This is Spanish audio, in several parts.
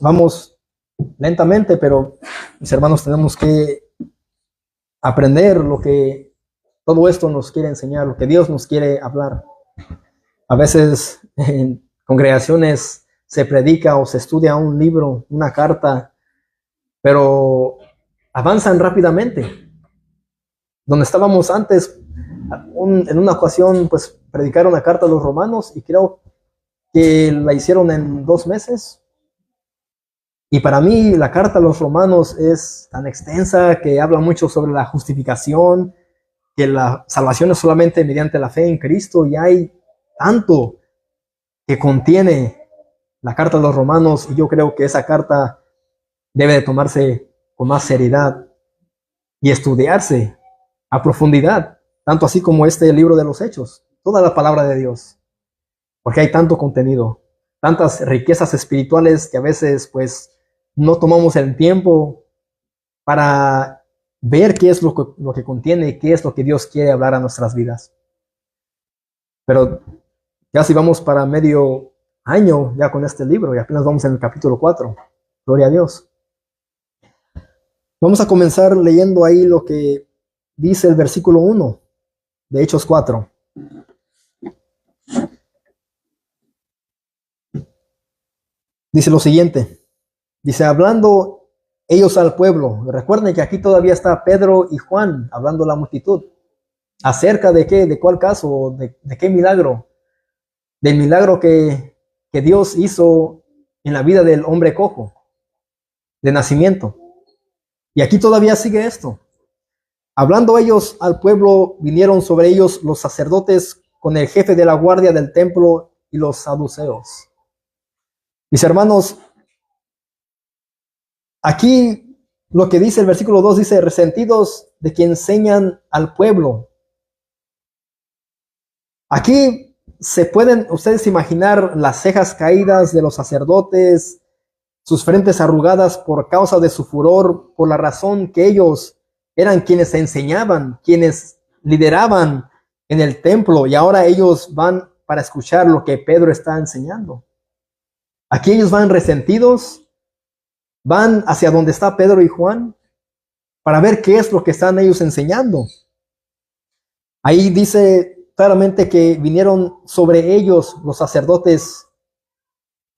vamos lentamente, pero mis hermanos tenemos que aprender lo que todo esto nos quiere enseñar, lo que Dios nos quiere hablar. A veces en congregaciones se predica o se estudia un libro, una carta, pero avanzan rápidamente. Donde estábamos antes, en una ocasión, pues predicaron la carta a los romanos y creo que la hicieron en 2 meses. Y para mí la carta a los romanos es tan extensa que habla mucho sobre la justificación, que la salvación es solamente mediante la fe en Cristo, y hay tanto que contiene la carta a los romanos, y yo creo que esa carta debe de tomarse con más seriedad y estudiarse a profundidad, tanto así como este libro de los Hechos, toda la palabra de Dios, porque hay tanto contenido, tantas riquezas espirituales que a veces pues no tomamos el tiempo para ver qué es lo que contiene, qué es lo que Dios quiere hablar a nuestras vidas. Pero ya si vamos para medio año ya con este libro y apenas vamos en el capítulo 4. Gloria a Dios. Vamos a comenzar leyendo ahí lo que dice el versículo 1 de Hechos 4. Dice lo siguiente. Dice, hablando ellos al pueblo. Recuerden que aquí todavía está Pedro y Juan hablando a la multitud. ¿Acerca de qué? ¿De cuál caso? ¿De qué milagro? Del milagro que Dios hizo en la vida del hombre cojo, de nacimiento. Y aquí todavía sigue esto. Hablando ellos al pueblo, vinieron sobre ellos los sacerdotes con el jefe de la guardia del templo y los saduceos. Mis hermanos, aquí lo que dice el versículo 2 dice, resentidos de que enseñan al pueblo. Aquí se pueden ustedes imaginar las cejas caídas de los sacerdotes, sus frentes arrugadas por causa de su furor, por la razón que ellos eran quienes enseñaban, quienes lideraban en el templo, y ahora ellos van para escuchar lo que Pedro está enseñando. Aquí ellos van resentidos, van hacia donde está Pedro y Juan para ver qué es lo que están ellos enseñando. Ahí dice claramente que vinieron sobre ellos los sacerdotes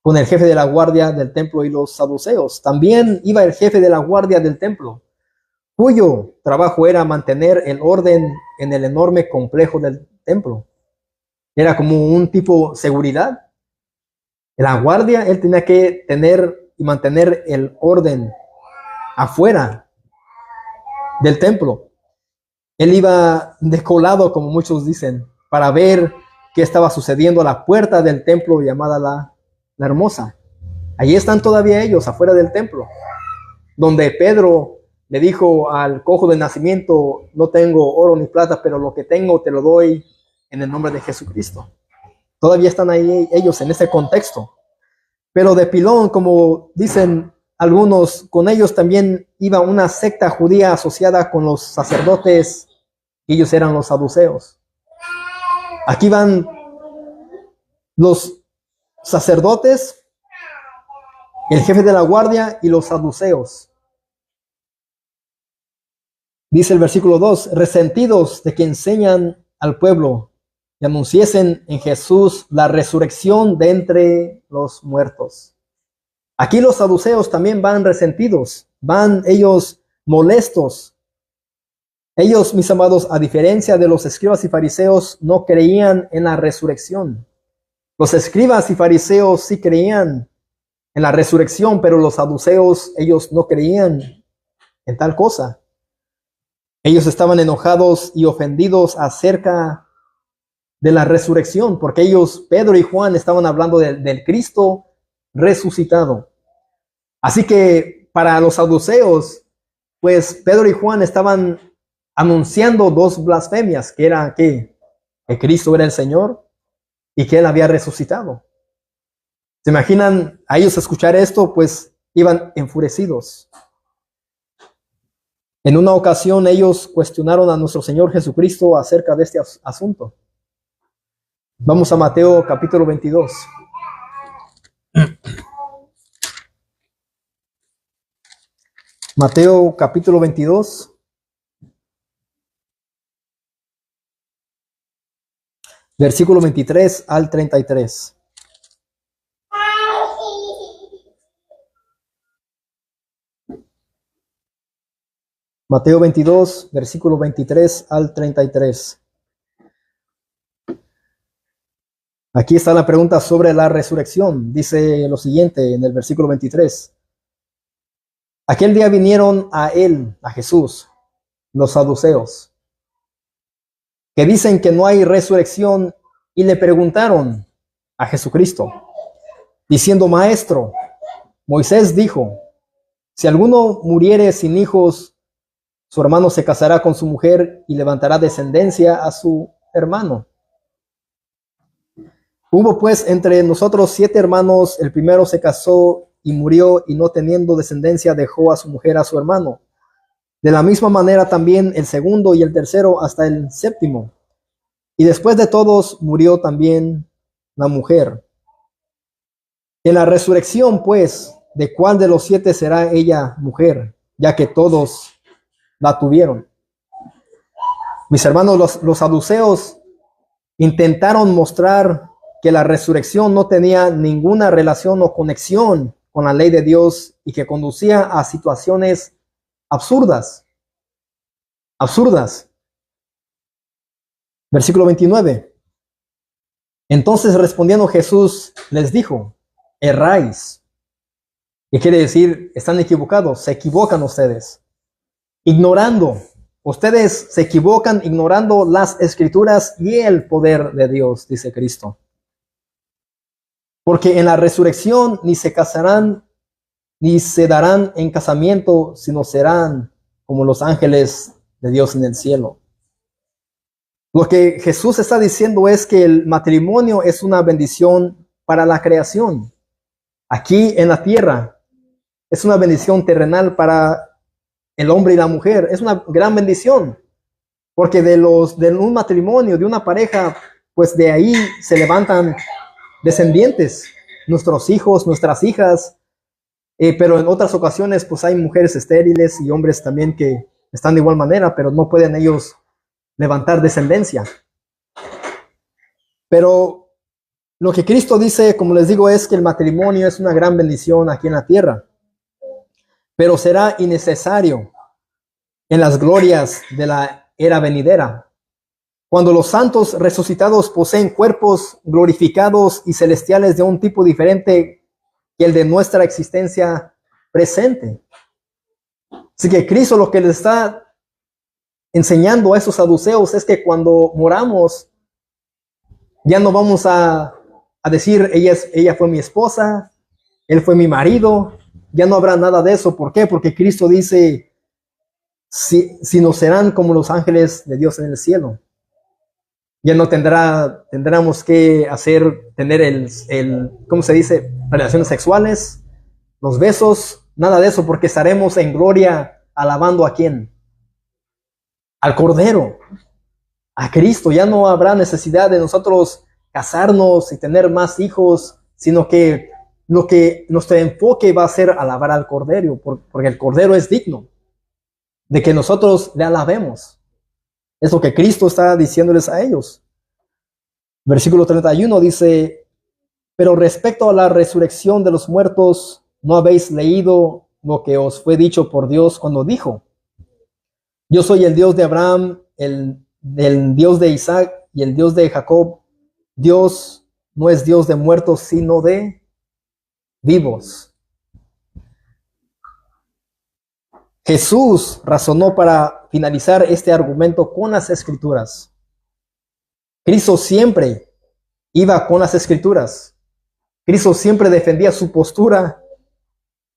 con el jefe de la guardia del templo y los saduceos. También iba el jefe de la guardia del templo, cuyo trabajo era mantener el orden en el enorme complejo del templo. Era como un tipo de seguridad. La guardia, él tenía que tener y mantener el orden afuera del templo. Él iba descolado, como muchos dicen, para ver qué estaba sucediendo a la puerta del templo llamada la Hermosa. Allí están todavía ellos, afuera del templo, donde Pedro le dijo al cojo de nacimiento, no tengo oro ni plata, pero lo que tengo te lo doy en el nombre de Jesucristo. Todavía están ahí ellos en ese contexto. Pero de pilón, como dicen algunos, con ellos también iba una secta judía asociada con los sacerdotes. Ellos eran los saduceos. Aquí van los sacerdotes, el jefe de la guardia y los saduceos. Dice el versículo 2, resentidos de que enseñan al pueblo y anunciesen en Jesús la resurrección de entre los muertos. Aquí los saduceos también van resentidos, van ellos molestos. Ellos, mis amados, a diferencia de los escribas y fariseos, no creían en la resurrección. Los escribas y fariseos sí creían en la resurrección, pero los saduceos, ellos no creían en tal cosa. Ellos estaban enojados y ofendidos acerca de la resurrección, porque ellos, Pedro y Juan, estaban hablando del Cristo resucitado. Así que para los saduceos, pues Pedro y Juan estaban anunciando 2 blasfemias, que era que Cristo era el Señor y que Él había resucitado. ¿Se imaginan a ellos escuchar esto? Pues iban enfurecidos. En una ocasión ellos cuestionaron a nuestro Señor Jesucristo acerca de este asunto. Vamos a Mateo capítulo 22. Mateo capítulo 22, versículo 23 al 33. Mateo 22, versículo 23 al 33. Aquí está la pregunta sobre la resurrección. Dice lo siguiente en el versículo 23. Aquel día vinieron a él, a Jesús, los saduceos, que dicen que no hay resurrección, y le preguntaron a Jesucristo, diciendo: Maestro, Moisés dijo, si alguno muriere sin hijos, su hermano se casará con su mujer y levantará descendencia a su hermano. Hubo pues entre nosotros 7 hermanos, el primero se casó y murió, y no teniendo descendencia dejó a su mujer a su hermano. De la misma manera también el segundo y el tercero hasta el séptimo. Y después de todos murió también la mujer. En la resurrección, pues, ¿de cuál de los 7 será ella mujer? Ya que todos la tuvieron. Mis hermanos, los saduceos intentaron mostrar que la resurrección no tenía ninguna relación o conexión con la ley de Dios y que conducía a situaciones absurdas. Absurdas. Versículo 29. Entonces respondiendo Jesús les dijo: erráis. ¿Qué quiere decir? Están equivocados, se equivocan ustedes. Ignorando. Ustedes se equivocan ignorando las escrituras y el poder de Dios, dice Cristo. Porque en la resurrección ni se casarán, ni se darán en casamiento, sino serán como los ángeles de Dios en el cielo. Lo que Jesús está diciendo es que el matrimonio es una bendición para la creación. Aquí en la tierra es una bendición terrenal para el hombre y la mujer. Es una gran bendición. Porque de un matrimonio, de una pareja, pues de ahí se levantan descendientes, nuestros hijos, nuestras hijas, pero en otras ocasiones pues hay mujeres estériles y hombres también que están de igual manera, pero no pueden ellos levantar descendencia. Pero lo que Cristo dice, como les digo, es que el matrimonio es una gran bendición aquí en la tierra, pero será innecesario en las glorias de la era venidera, cuando los santos resucitados poseen cuerpos glorificados y celestiales de un tipo diferente que el de nuestra existencia presente. Así que Cristo lo que les está enseñando a esos saduceos es que cuando moramos, ya no vamos a decir ella fue mi esposa, él fue mi marido, ya no habrá nada de eso. ¿Por qué? Porque Cristo dice, si no serán como los ángeles de Dios en el cielo. Ya no tendremos que tener ¿cómo se dice? Relaciones sexuales, los besos, nada de eso, porque estaremos en gloria alabando ¿a quién? Al Cordero, a Cristo. Ya no habrá necesidad de nosotros casarnos y tener más hijos, sino que nuestro enfoque va a ser alabar al Cordero, porque el Cordero es digno de que nosotros le alabemos. Es lo que Cristo está diciéndoles a ellos. Versículo 31 dice: pero respecto a la resurrección de los muertos, ¿no habéis leído lo que os fue dicho por Dios cuando dijo: yo soy el Dios de Abraham, el Dios de Isaac y el Dios de Jacob? Dios no es Dios de muertos, sino de vivos. Jesús razonó para finalizar este argumento con las escrituras. Cristo siempre iba con las escrituras. Cristo siempre defendía su postura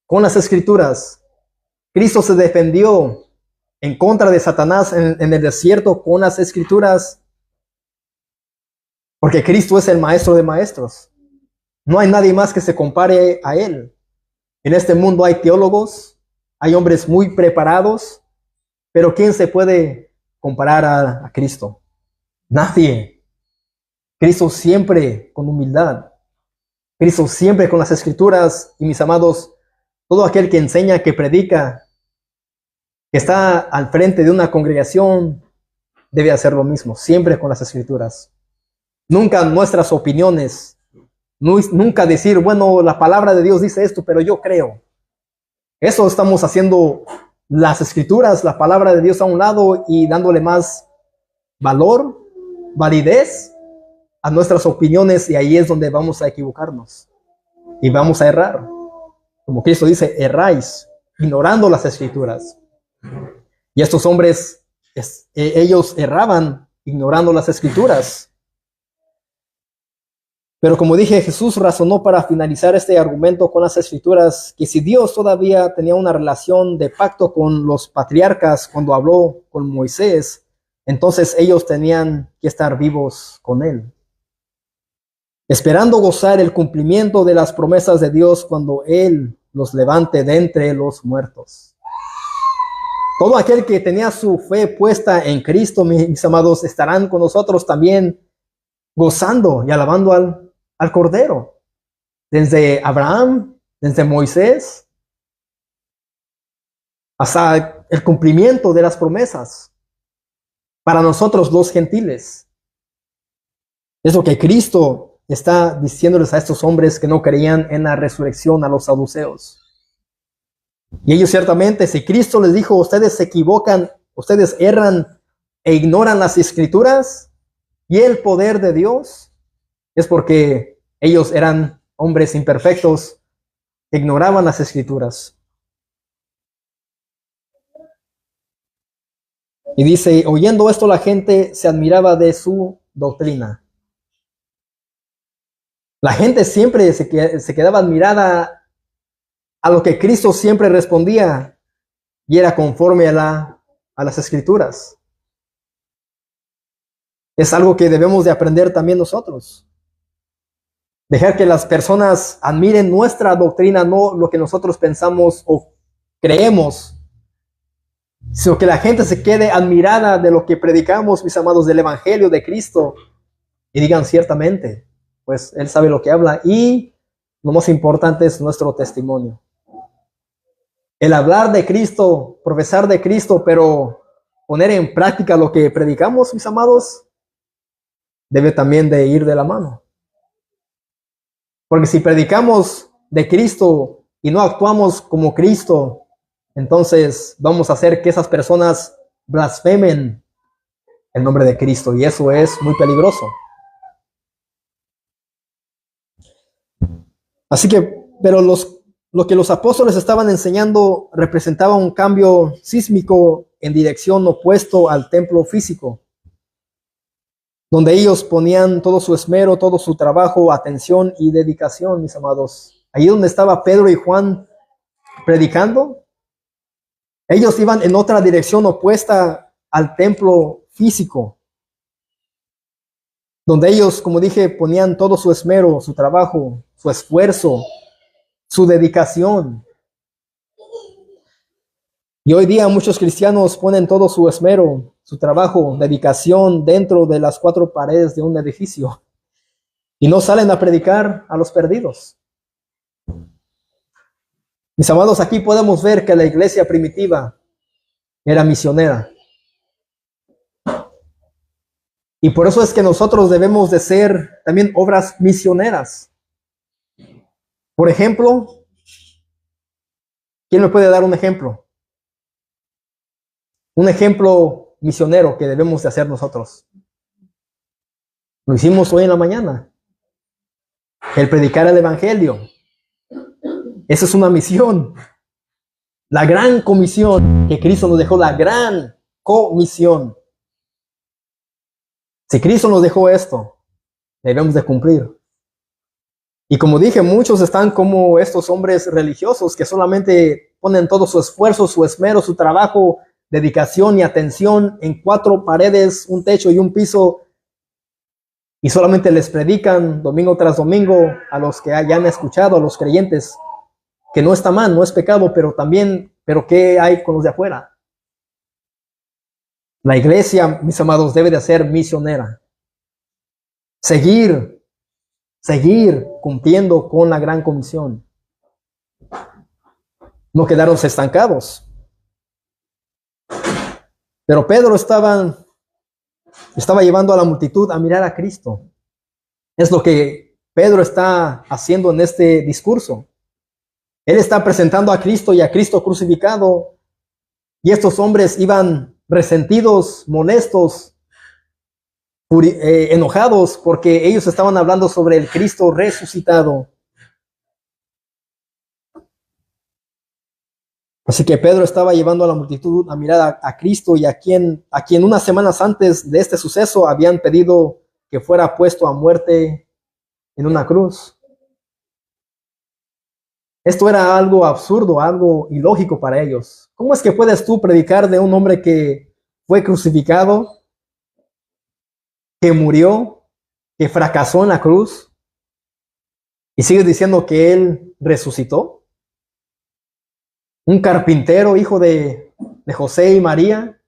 con las escrituras. Cristo se defendió en contra de Satanás en el desierto con las escrituras, porque Cristo es el maestro de maestros. No hay nadie más que se compare a él. En este mundo hay teólogos, hay hombres muy preparados, pero ¿quién se puede comparar a Cristo? Nadie. Cristo siempre con humildad. Cristo siempre con las escrituras. Y mis amados, todo aquel que enseña, que predica, que está al frente de una congregación debe hacer lo mismo, siempre con las Escrituras. Nunca nuestras opiniones, nunca decir, bueno, la palabra de Dios dice esto, pero yo creo. Eso estamos haciendo las Escrituras, la palabra de Dios a un lado y dándole más valor, validez a nuestras opiniones, y ahí es donde vamos a equivocarnos y vamos a errar. Como Cristo dice, erráis, ignorando las Escrituras. Y estos hombres, ellos erraban ignorando las Escrituras. Pero como dije, Jesús razonó para finalizar este argumento con las Escrituras que si Dios todavía tenía una relación de pacto con los patriarcas cuando habló con Moisés, entonces ellos tenían que estar vivos con Él, esperando gozar el cumplimiento de las promesas de Dios cuando Él los levante de entre los muertos. Todo aquel que tenía su fe puesta en Cristo, mis amados, estarán con nosotros también gozando y alabando al Cordero. Desde Abraham, desde Moisés, hasta el cumplimiento de las promesas para nosotros los gentiles. Es lo que Cristo está diciéndoles a estos hombres que no creían en la resurrección, a los saduceos. Y ellos ciertamente, si Cristo les dijo, ustedes se equivocan, ustedes erran e ignoran las Escrituras y el poder de Dios, es porque ellos eran hombres imperfectos, ignoraban las Escrituras. Y dice, oyendo esto la gente se admiraba de su doctrina. La gente siempre se quedaba admirada a lo que Cristo siempre respondía, y era conforme a las Escrituras. Es algo que debemos de aprender también nosotros. Dejar que las personas admiren nuestra doctrina, no lo que nosotros pensamos o creemos, sino que la gente se quede admirada de lo que predicamos, mis amados, del Evangelio de Cristo, y digan ciertamente, pues Él sabe lo que habla, y lo más importante es nuestro testimonio. El hablar de Cristo, profesar de Cristo, pero poner en práctica lo que predicamos, mis amados, debe también de ir de la mano. Porque si predicamos de Cristo y no actuamos como Cristo, entonces vamos a hacer que esas personas blasfemen el nombre de Cristo, y eso es muy peligroso. Así que, pero lo que los apóstoles estaban enseñando representaba un cambio sísmico en dirección opuesto al templo físico, donde ellos ponían todo su esmero, todo su trabajo, atención y dedicación, mis amados. Allí donde estaba Pedro y Juan predicando, ellos iban en otra dirección opuesta al templo físico, donde ellos, como dije, ponían todo su esmero, su trabajo, su esfuerzo, su dedicación. Y hoy día muchos cristianos ponen todo su esmero, su trabajo, dedicación dentro de las cuatro paredes de un edificio y no salen a predicar a los perdidos. Mis amados, aquí podemos ver que la iglesia primitiva era misionera. Y por eso es que nosotros debemos de ser también obras misioneras. Por ejemplo, ¿quién me puede dar un ejemplo? Un ejemplo misionero que debemos de hacer nosotros. Lo hicimos hoy en la mañana. El predicar el Evangelio. Esa es una misión. La gran comisión que Cristo nos dejó, la gran comisión. Si Cristo nos dejó esto, debemos de cumplir. Y como dije, muchos están como estos hombres religiosos que solamente ponen todo su esfuerzo, su esmero, su trabajo, dedicación y atención en cuatro paredes, un techo y un piso, y solamente les predican domingo tras domingo a los que hayan escuchado, a los creyentes, que no está mal, no es pecado, pero ¿qué hay con los de afuera? La iglesia, mis amados, debe de ser misionera. Seguir cumpliendo con la gran comisión. No quedarnos estancados. Pero Pedro estaba llevando a la multitud a mirar a Cristo. Es lo que Pedro está haciendo en este discurso. Él está presentando a Cristo y a Cristo crucificado. Y estos hombres iban resentidos, molestos, enojados, porque ellos estaban hablando sobre el Cristo resucitado. Así que Pedro estaba llevando a la multitud a mirar a Cristo y a quien unas semanas antes de este suceso habían pedido que fuera puesto a muerte en una cruz. Esto era algo absurdo, algo ilógico para ellos. ¿Cómo es que puedes tú predicar de un hombre que fue crucificado, que murió, que fracasó en la cruz, y sigues diciendo que él resucitó? Un carpintero, hijo de José y María,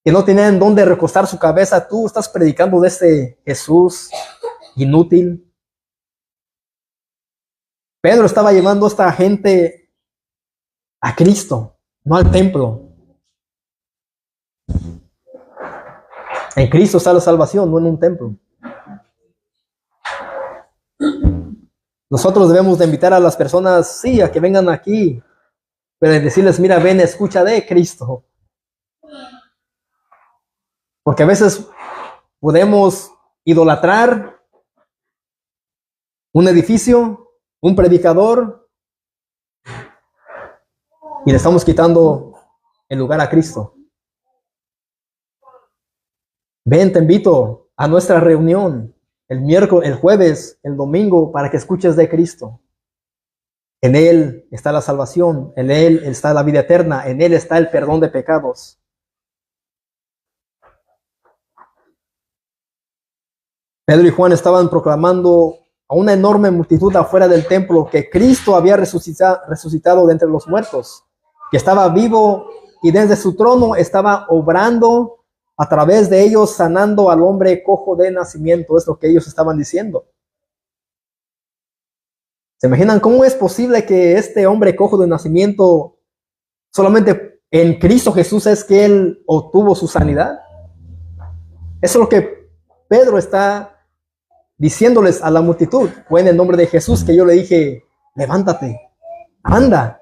que no tenía en dónde recostar su cabeza. Tú estás predicando de este Jesús inútil. Pedro estaba llevando a esta gente a Cristo, no al templo. En Cristo está la salvación, no en un templo. Nosotros debemos de invitar a las personas, sí, a que vengan aquí, pero decirles, mira, ven, escucha de Cristo. Porque a veces podemos idolatrar un edificio, un predicador, y le estamos quitando el lugar a Cristo. Ven, te invito a nuestra reunión el miércoles, el jueves, el domingo, para que escuches de Cristo. En Él está la salvación, en Él está la vida eterna, en Él está el perdón de pecados. Pedro y Juan estaban proclamando a una enorme multitud afuera del templo que Cristo había resucitado de entre los muertos, que estaba vivo y desde su trono estaba obrando a través de ellos, sanando al hombre cojo de nacimiento. Es lo que ellos estaban diciendo. ¿Se imaginan cómo es posible que este hombre cojo de nacimiento, solamente en Cristo Jesús es que él obtuvo su sanidad? Eso es lo que Pedro está diciéndoles a la multitud. Fue en el nombre de Jesús que yo le dije, levántate, anda.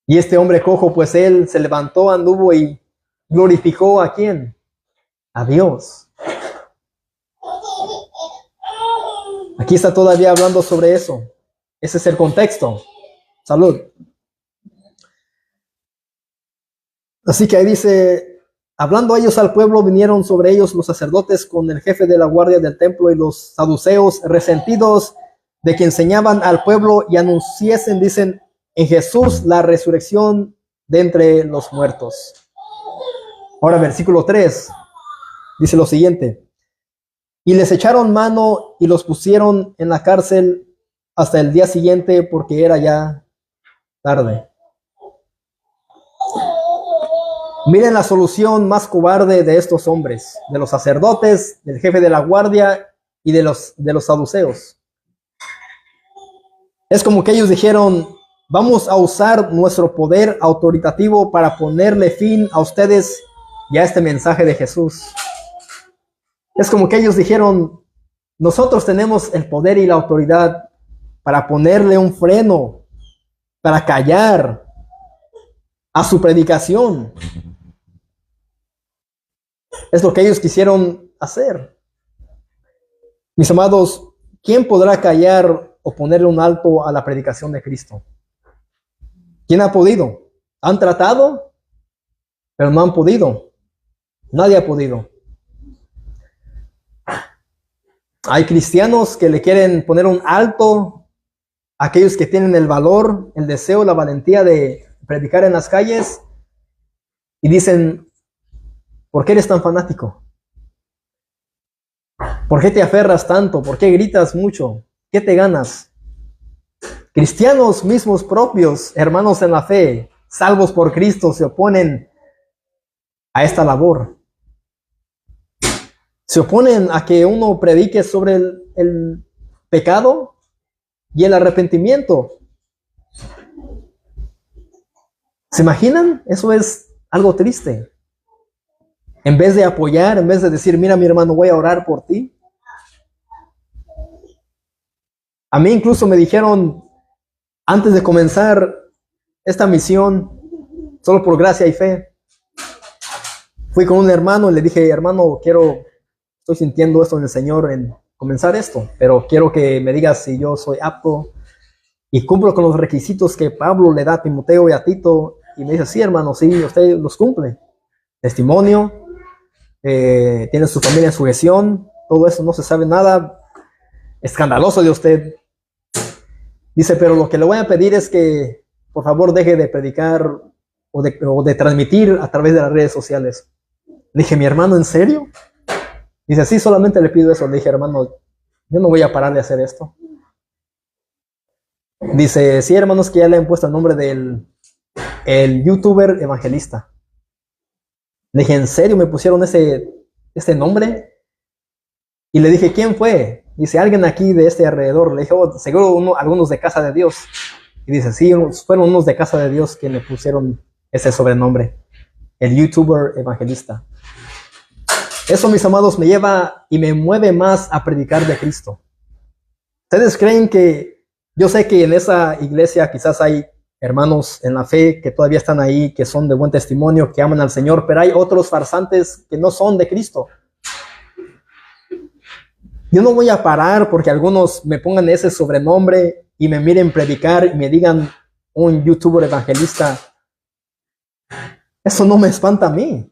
Y este hombre cojo, pues él se levantó, anduvo y glorificó ¿a quién? A Dios. Aquí está todavía hablando sobre eso. Ese es el contexto. Salud. Así que ahí dice, hablando ellos al pueblo, vinieron sobre ellos los sacerdotes con el jefe de la guardia del templo y los saduceos, resentidos de que enseñaban al pueblo y anunciesen, dicen, en Jesús la resurrección de entre los muertos. Ahora, versículo 3, dice lo siguiente. Y les echaron mano y los pusieron en la cárcel hasta el día siguiente, porque era ya tarde. Miren la solución más cobarde de estos hombres, de los sacerdotes, del jefe de la guardia y de los saduceos. Es como que ellos dijeron, vamos a usar nuestro poder autoritativo para ponerle fin a ustedes y a este mensaje de Jesús. Es como que ellos dijeron, nosotros tenemos el poder y la autoridad para ponerle un freno, para callar a su predicación. Es lo que ellos quisieron hacer. Mis amados, ¿quién podrá callar o ponerle un alto a la predicación de Cristo? ¿Quién ha podido? Han tratado, pero no han podido. Nadie ha podido. Hay cristianos que le quieren poner un alto a aquellos que tienen el valor, el deseo, la valentía de predicar en las calles y dicen, ¿por qué eres tan fanático? ¿Por qué te aferras tanto? ¿Por qué gritas mucho? ¿Qué te ganas? Cristianos mismos propios, hermanos en la fe, salvos por Cristo, se oponen a esta labor. Se oponen a que uno predique sobre el pecado y el arrepentimiento. ¿Se imaginan? Eso es algo triste. En vez de apoyar, en vez de decir, mira mi hermano, voy a orar por ti. A mí incluso me dijeron, antes de comenzar esta misión, solo por gracia y fe, fui con un hermano y le dije, hermano, estoy sintiendo esto en el Señor en comenzar esto, pero quiero que me digas si yo soy apto y cumplo con los requisitos que Pablo le da a Timoteo y a Tito. Y me dice, sí, hermano, sí, usted los cumple. Testimonio, tiene su familia en sujeción, todo eso, no se sabe nada escandaloso de usted. Dice, pero lo que le voy a pedir es que por favor deje de predicar o de transmitir a través de las redes sociales. Le dije, mi hermano, ¿en serio? Dice, sí, solamente le pido eso. Le dije, hermano, yo no voy a parar de hacer esto. Dice, sí, hermanos, que ya le han puesto el nombre del youtuber evangelista. Le dije, ¿en serio me pusieron ese nombre? Y le dije, ¿quién fue? Dice, alguien aquí de este alrededor. Le dije, oh, seguro algunos de Casa de Dios. Y dice, sí, fueron unos de Casa de Dios que le pusieron ese sobrenombre, el youtuber evangelista. Eso, mis amados, me lleva y me mueve más a predicar de Cristo. ¿Ustedes creen que, yo sé que en esa iglesia quizás hay hermanos en la fe que todavía están ahí, que son de buen testimonio, que aman al Señor, pero hay otros farsantes que no son de Cristo? Yo no voy a parar porque algunos me pongan ese sobrenombre y me miren predicar y me digan un youtuber evangelista. Eso no me espanta a mí.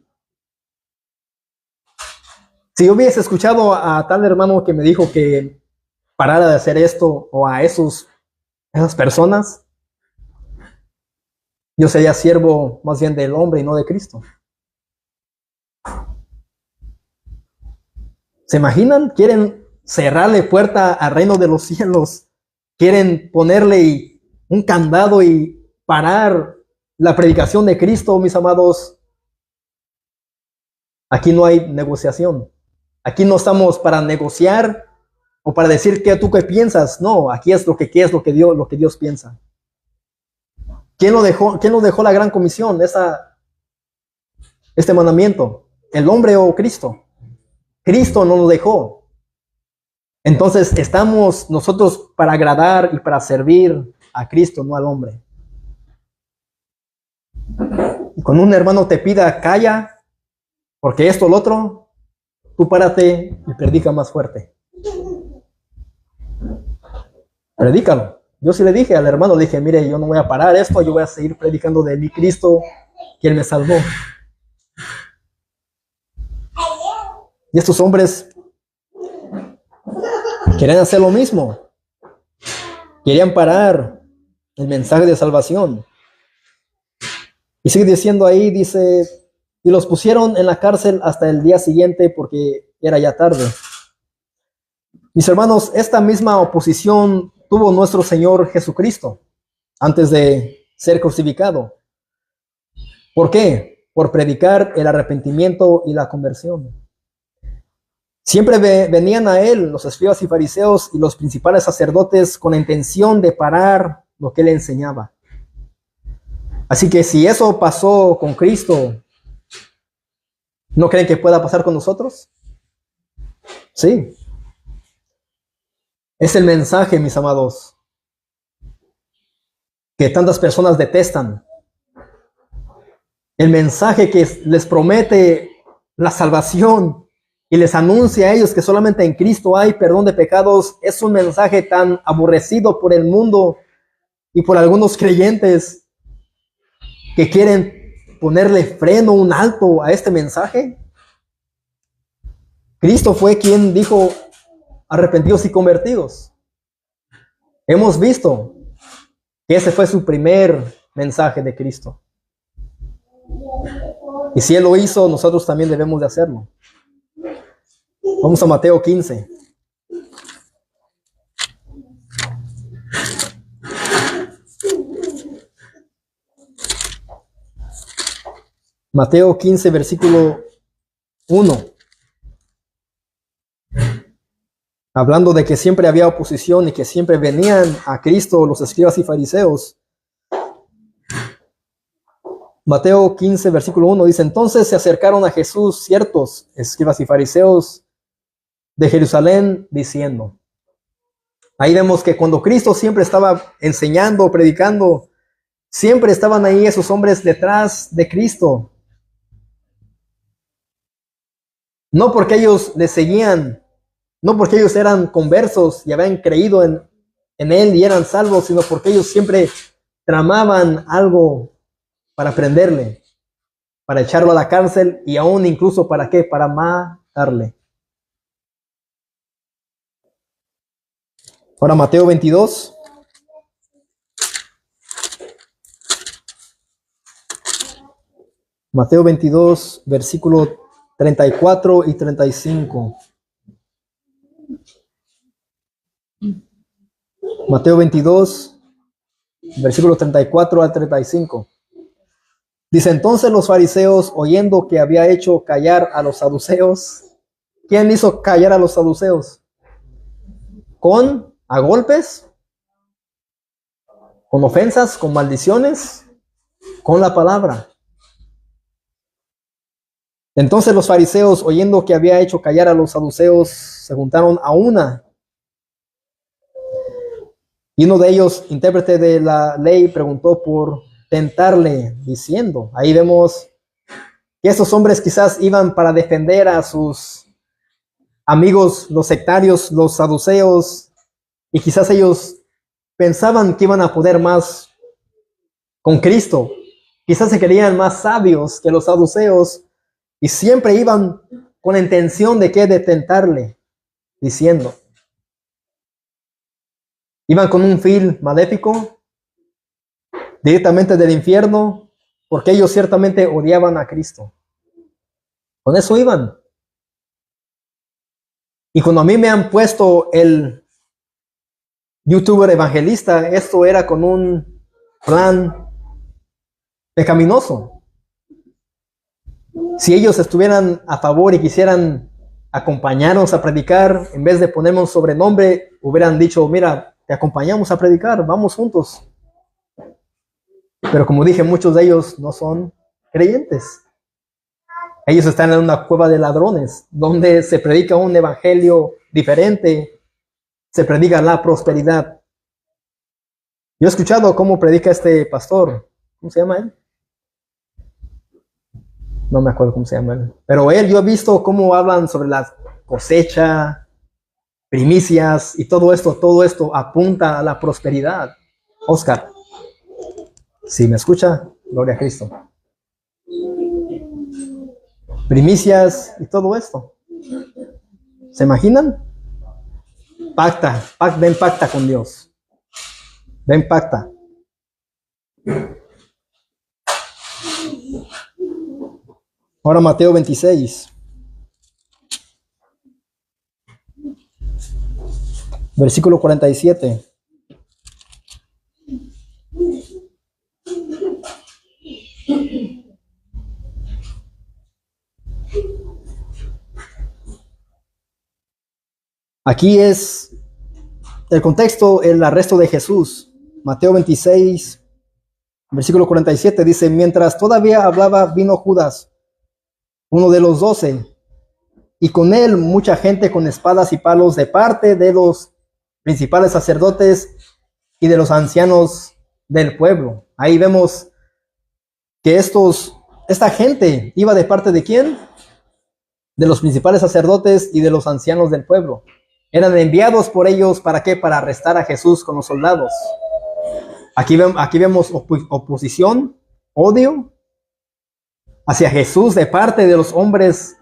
Si yo hubiese escuchado a tal hermano que me dijo que parara de hacer esto, o a esas personas, yo sería siervo más bien del hombre y no de Cristo. ¿Se imaginan? Quieren cerrarle puerta al reino de los cielos. Quieren ponerle un candado y parar la predicación de Cristo, mis amados. Aquí no hay negociación. Aquí no estamos para negociar o para decir tú qué piensas. No, aquí es lo que Dios piensa. ¿Quién lo dejó la gran comisión, este mandamiento? ¿El hombre o Cristo? Cristo no lo dejó. Entonces estamos nosotros para agradar y para servir a Cristo, no al hombre. Y cuando un hermano te pida, calla, porque esto o lo otro, tú párate y predica más fuerte. Predícalo. Yo sí le dije al hermano, le dije, mire, yo no voy a parar esto, yo voy a seguir predicando de mi Cristo, quien me salvó. Y estos hombres querían hacer lo mismo. Querían parar el mensaje de salvación. Y sigue diciendo ahí, dice, y los pusieron en la cárcel hasta el día siguiente porque era ya tarde. Mis hermanos, esta misma oposición tuvo nuestro Señor Jesucristo antes de ser crucificado. ¿Por qué? Por predicar el arrepentimiento y la conversión. Siempre venían a él los escribas y fariseos y los principales sacerdotes con la intención de parar lo que él enseñaba. Así que si eso pasó con Cristo, ¿no creen que pueda pasar con nosotros? Sí. Es el mensaje, mis amados, que tantas personas detestan. El mensaje que les promete la salvación y les anuncia a ellos que solamente en Cristo hay perdón de pecados, es un mensaje tan aborrecido por el mundo y por algunos creyentes que quieren ponerle freno, un alto a este mensaje. Cristo fue quien dijo, arrepentidos y convertidos. Hemos visto que ese fue su primer mensaje de Cristo. Y si Él lo hizo, nosotros también debemos de hacerlo. Vamos a Mateo 15. Mateo 15, versículo 1. Hablando de que siempre había oposición y que siempre venían a Cristo los escribas y fariseos. Mateo 15, versículo 1 dice, entonces se acercaron a Jesús ciertos escribas y fariseos de Jerusalén diciendo. Ahí vemos que cuando Cristo siempre estaba enseñando, predicando, siempre estaban ahí esos hombres detrás de Cristo. No porque ellos le seguían, no porque ellos eran conversos y habían creído en Él y eran salvos, sino porque ellos siempre tramaban algo para prenderle, para echarlo a la cárcel y aún incluso para qué, para matarle. Ahora Mateo 22. Mateo 22, versículo 34 y 35. Mateo 22, versículo 34 al 35. Dice, entonces los fariseos, oyendo que había hecho callar a los saduceos. ¿Quién hizo callar a los saduceos? ¿A golpes? ¿Con ofensas? ¿Con maldiciones? Con la palabra. Entonces los fariseos, oyendo que había hecho callar a los saduceos, se juntaron a una. Y uno de ellos, intérprete de la ley, preguntó por tentarle, diciendo. Ahí vemos que estos hombres quizás iban para defender a sus amigos, los sectarios, los saduceos, y quizás ellos pensaban que iban a poder más con Cristo. Quizás se creían más sabios que los saduceos y siempre iban con la intención de tentarle, diciendo. Iban con un fin maléfico, directamente del infierno, porque ellos ciertamente odiaban a Cristo. Con eso iban. Y cuando a mí me han puesto el youtuber evangelista, esto era con un plan pecaminoso. Si ellos estuvieran a favor y quisieran acompañarnos a predicar, en vez de ponerme un sobrenombre, hubieran dicho, mira, te acompañamos a predicar, vamos juntos. Pero como dije, muchos de ellos no son creyentes. Ellos están en una cueva de ladrones, donde se predica un evangelio diferente, se predica la prosperidad. Yo he escuchado cómo predica este pastor. ¿Cómo se llama él? No me acuerdo cómo se llama él. Pero yo he visto cómo hablan sobre la cosecha, primicias y todo esto apunta a la prosperidad. Oscar, si me escucha, gloria a Cristo. Primicias y todo esto. ¿Se imaginan? Ven pacta con Dios. Ven pacta. Ahora Mateo 26. Versículo 47. Aquí es el contexto, el arresto de Jesús. Mateo 26, versículo 47 dice, mientras todavía hablaba, vino Judas, uno de los 12, y con él mucha gente con espadas y palos de parte de los principales sacerdotes y de los ancianos del pueblo. Ahí vemos que esta gente iba de parte de ¿quién? De los principales sacerdotes y de los ancianos del pueblo. Eran enviados por ellos, ¿para qué? Para arrestar a Jesús con los soldados. Aquí vemos oposición, odio hacia Jesús de parte de los hombres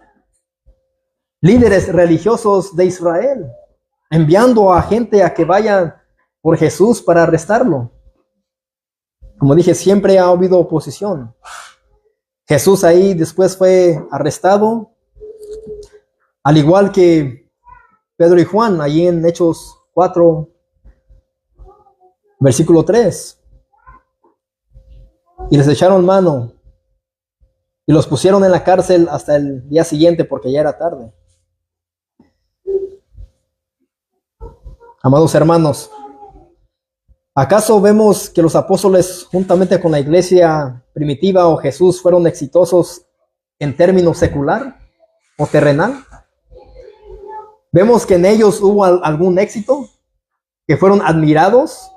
líderes religiosos de Israel, enviando a gente a que vayan por Jesús para arrestarlo. Como dije, siempre ha habido oposición. Jesús ahí después fue arrestado, al igual que Pedro y Juan, allí en Hechos 4, versículo 3. Y les echaron mano y los pusieron en la cárcel hasta el día siguiente porque ya era tarde. Amados hermanos, ¿Acaso vemos que los apóstoles, juntamente con la iglesia primitiva o Jesús, fueron exitosos en términos secular o terrenal? ¿Vemos que en ellos hubo algún éxito? ¿Que fueron admirados?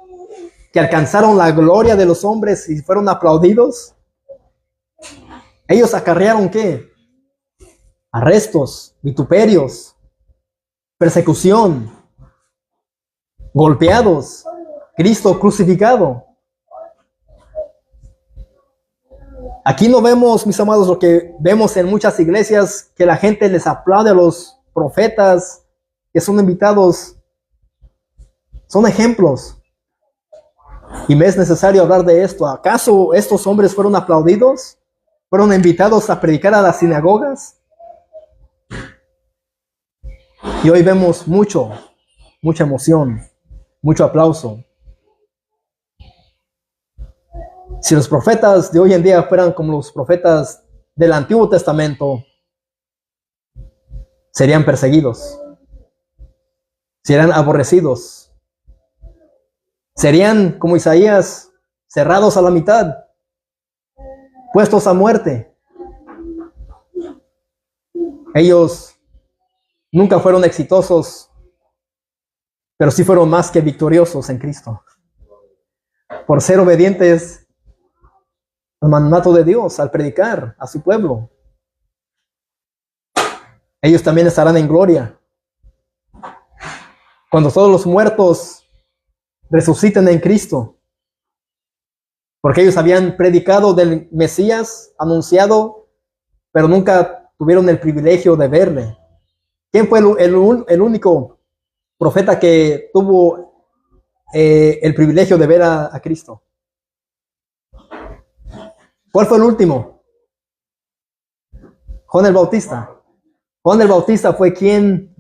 ¿Que alcanzaron la gloria de los hombres y fueron aplaudidos? ¿Ellos acarrearon qué? Arrestos, vituperios, persecución, golpeados, Cristo crucificado. Aquí no vemos, mis amados, lo que vemos en muchas iglesias, que la gente les aplaude a los profetas que son invitados. Son ejemplos. Y me es necesario hablar de esto. ¿Acaso estos hombres fueron aplaudidos? ¿Fueron invitados a predicar a las sinagogas? Y hoy vemos mucha emoción, mucho aplauso. Si los profetas de hoy en día fueran como los profetas del Antiguo Testamento, serían perseguidos, serían aborrecidos, serían como Isaías, cerrados a la mitad, puestos a muerte. Ellos nunca fueron exitosos, pero sí fueron más que victoriosos en Cristo, por ser obedientes al mandato de Dios, al predicar a su pueblo. Ellos también estarán en gloria cuando todos los muertos resuciten en Cristo, porque ellos habían predicado del Mesías, anunciado, pero nunca tuvieron el privilegio de verle. ¿Quién fue el único profeta que tuvo el privilegio de ver a Cristo? ¿Cuál fue el último? Juan el Bautista. Juan el Bautista fue quien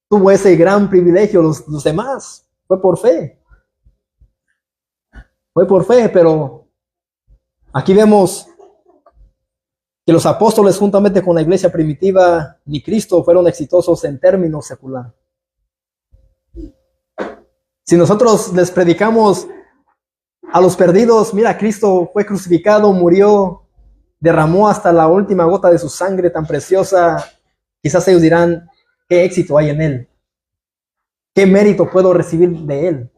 tuvo ese gran privilegio. Los demás fue por fe. Fue por fe, pero aquí vemos que los apóstoles, juntamente con la iglesia primitiva, ni Cristo fueron exitosos en términos secular. Si nosotros les predicamos a los perdidos, mira, Cristo fue crucificado, murió, derramó hasta la última gota de su sangre tan preciosa, quizás ellos dirán, ¿qué éxito hay en él? ¿Qué mérito puedo recibir de él?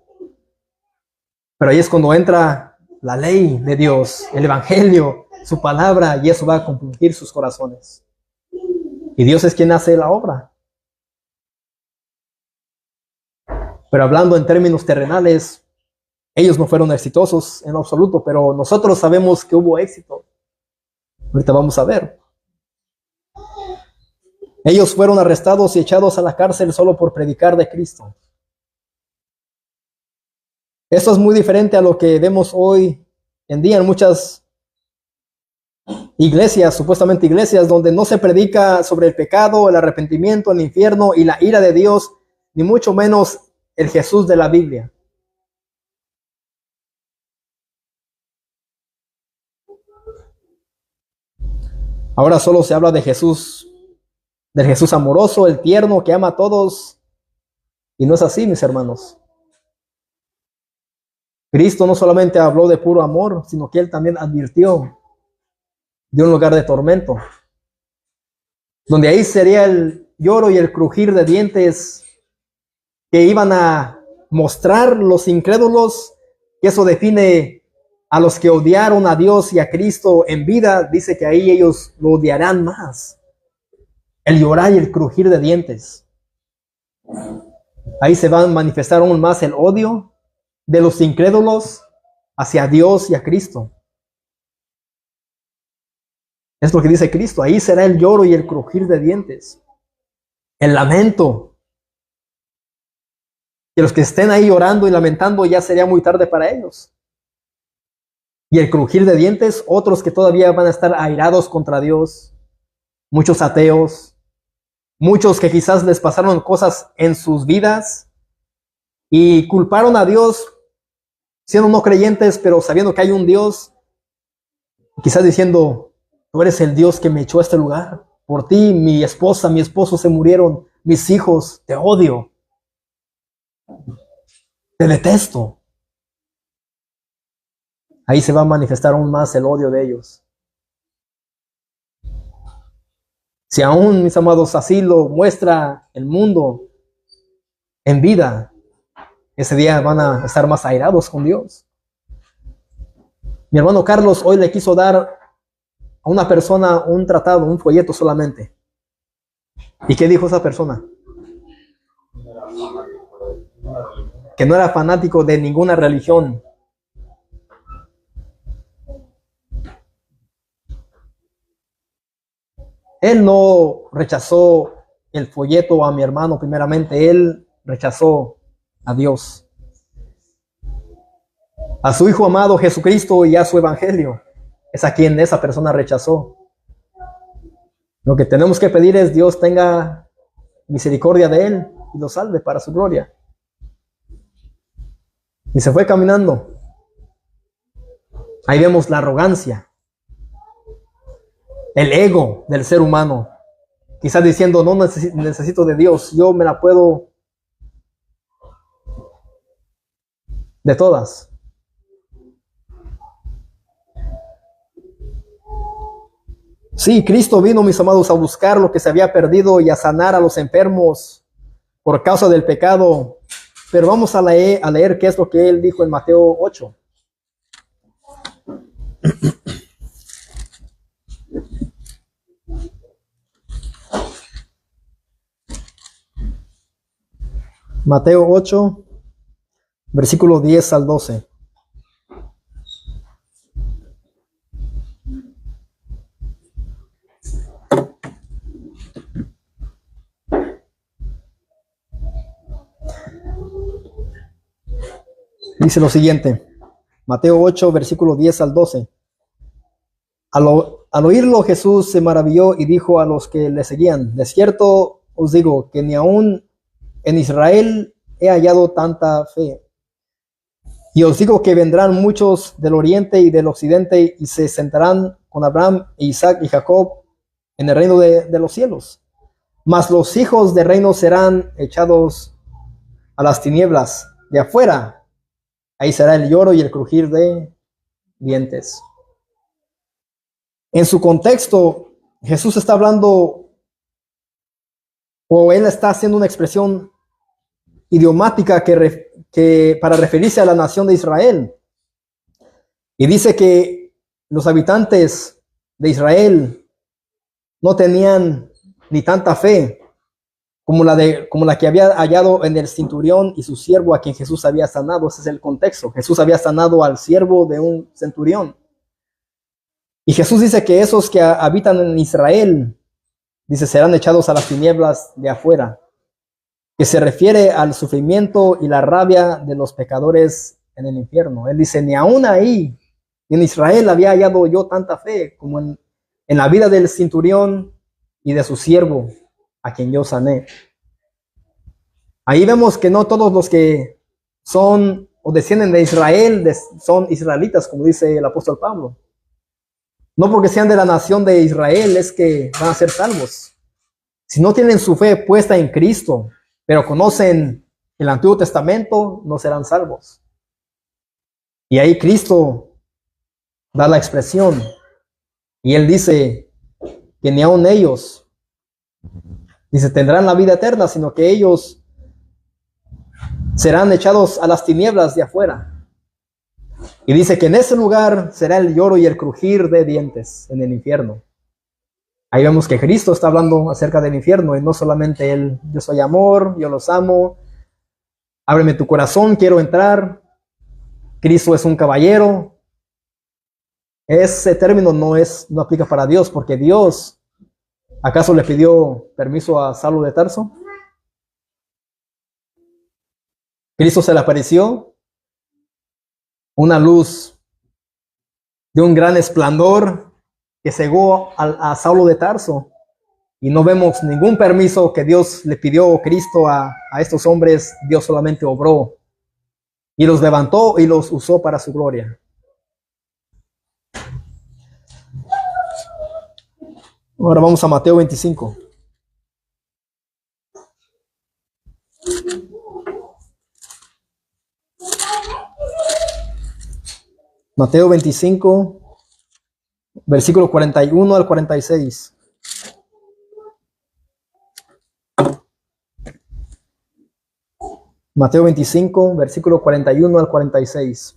Pero ahí es cuando entra la ley de Dios, el evangelio, su palabra, y eso va a compungir sus corazones. Y Dios es quien hace la obra. Pero hablando en términos terrenales, ellos no fueron exitosos en absoluto, pero nosotros sabemos que hubo éxito. Ahorita vamos a ver. Ellos fueron arrestados y echados a la cárcel solo por predicar de Cristo. Esto es muy diferente a lo que vemos hoy en día en muchas iglesias, supuestamente iglesias, donde no se predica sobre el pecado, el arrepentimiento, el infierno y la ira de Dios, ni mucho menos el Jesús de la Biblia. Ahora solo se habla de Jesús, del Jesús amoroso, el tierno, que ama a todos. Y no es así, mis hermanos. Cristo no solamente habló de puro amor, sino que Él también advirtió de un lugar de tormento, donde ahí sería el lloro y el crujir de dientes que iban a mostrar los incrédulos, que eso define a los que odiaron a Dios y a Cristo en vida. Dice que ahí ellos lo odiarán más. El llorar y el crujir de dientes. Ahí se va a manifestar aún más el odio de los incrédulos hacia Dios y a Cristo. Es lo que dice Cristo. Ahí será el lloro y el crujir de dientes. El lamento. Que los que estén ahí llorando y lamentando ya sería muy tarde para ellos. Y el crujir de dientes, otros que todavía van a estar airados contra Dios. Muchos ateos. Muchos que quizás les pasaron cosas en sus vidas y culparon a Dios siendo no creyentes, pero sabiendo que hay un Dios. Quizás diciendo, tú eres el Dios que me echó a este lugar. Por ti, mi esposa, mi esposo se murieron. Mis hijos, te odio. Te detesto. ahí se va a manifestar aún más el odio de ellos. Si aún, mis amados, así lo muestra el mundo en vida, ese día van a estar más airados con Dios. Mi hermano Carlos hoy le quiso dar a una persona un tratado, un folleto solamente. ¿Y qué dijo esa persona? Que no era fanático de ninguna religión. Él no rechazó el folleto a mi hermano primeramente, él rechazó a Dios, a su Hijo amado Jesucristo y a su Evangelio. Es a quien esa persona rechazó. Lo que tenemos que pedir es Dios tenga misericordia de él y lo salve para su gloria. Y se fue caminando. Ahí vemos la arrogancia, el ego del ser humano. Quizás diciendo, no necesito de Dios, yo me la puedo de todas. Sí, Cristo vino, mis amados, a buscar lo que se había perdido y a sanar a los enfermos por causa del pecado. Pero vamos a leer qué es lo que él dijo en Mateo 8. Mateo 8, versículos 10 al 12. Dice lo siguiente, Mateo 8, versículo 10 al 12. Al oírlo, Jesús se maravilló y dijo a los que le seguían, de cierto os digo que ni aún en Israel he hallado tanta fe. Y os digo que vendrán muchos del oriente y del occidente y se sentarán con Abraham, Isaac y Jacob en el reino de los cielos. Mas los hijos del reino serán echados a las tinieblas de afuera. Ahí será el lloro y el crujir de dientes. En su contexto, Jesús está hablando, o él está haciendo una expresión idiomática que para referirse a la nación de Israel. Y dice que los habitantes de Israel no tenían ni tanta fe como la que había hallado en el centurión y su siervo a quien Jesús había sanado. Ese es el contexto. Jesús había sanado al siervo de un centurión. Y Jesús dice que esos que habitan en Israel, dice, serán echados a las tinieblas de afuera, que se refiere al sufrimiento y la rabia de los pecadores en el infierno. Él dice, ni aún ahí, en Israel había hallado yo tanta fe como en la vida del centurión y de su siervo, a quien yo sané. Ahí vemos que no todos los que son o descienden de Israel son israelitas, como dice el apóstol Pablo. No porque sean de la nación de Israel es que van a ser salvos. Si no tienen su fe puesta en Cristo, pero conocen el Antiguo Testamento, no serán salvos. Y ahí Cristo da la expresión. Y él dice que ni aun ellos, dice, tendrán la vida eterna, sino que ellos serán echados a las tinieblas de afuera. Y dice que en ese lugar será el lloro y el crujir de dientes en el infierno. Ahí vemos que Cristo está hablando acerca del infierno y no solamente él, yo soy amor, yo los amo, ábreme tu corazón, quiero entrar. Cristo es un caballero. Ese término no aplica para Dios, porque Dios, ¿acaso le pidió permiso a Saulo de Tarso? Cristo se le apareció, una luz de un gran esplendor que cegó a Saulo de Tarso, y no vemos ningún permiso que Dios le pidió Cristo a estos hombres. Dios solamente obró y los levantó y los usó para su gloria. Ahora vamos a Mateo 25. Mateo 25, versículo 41 al 46. Mateo 25, versículo 41 al 46.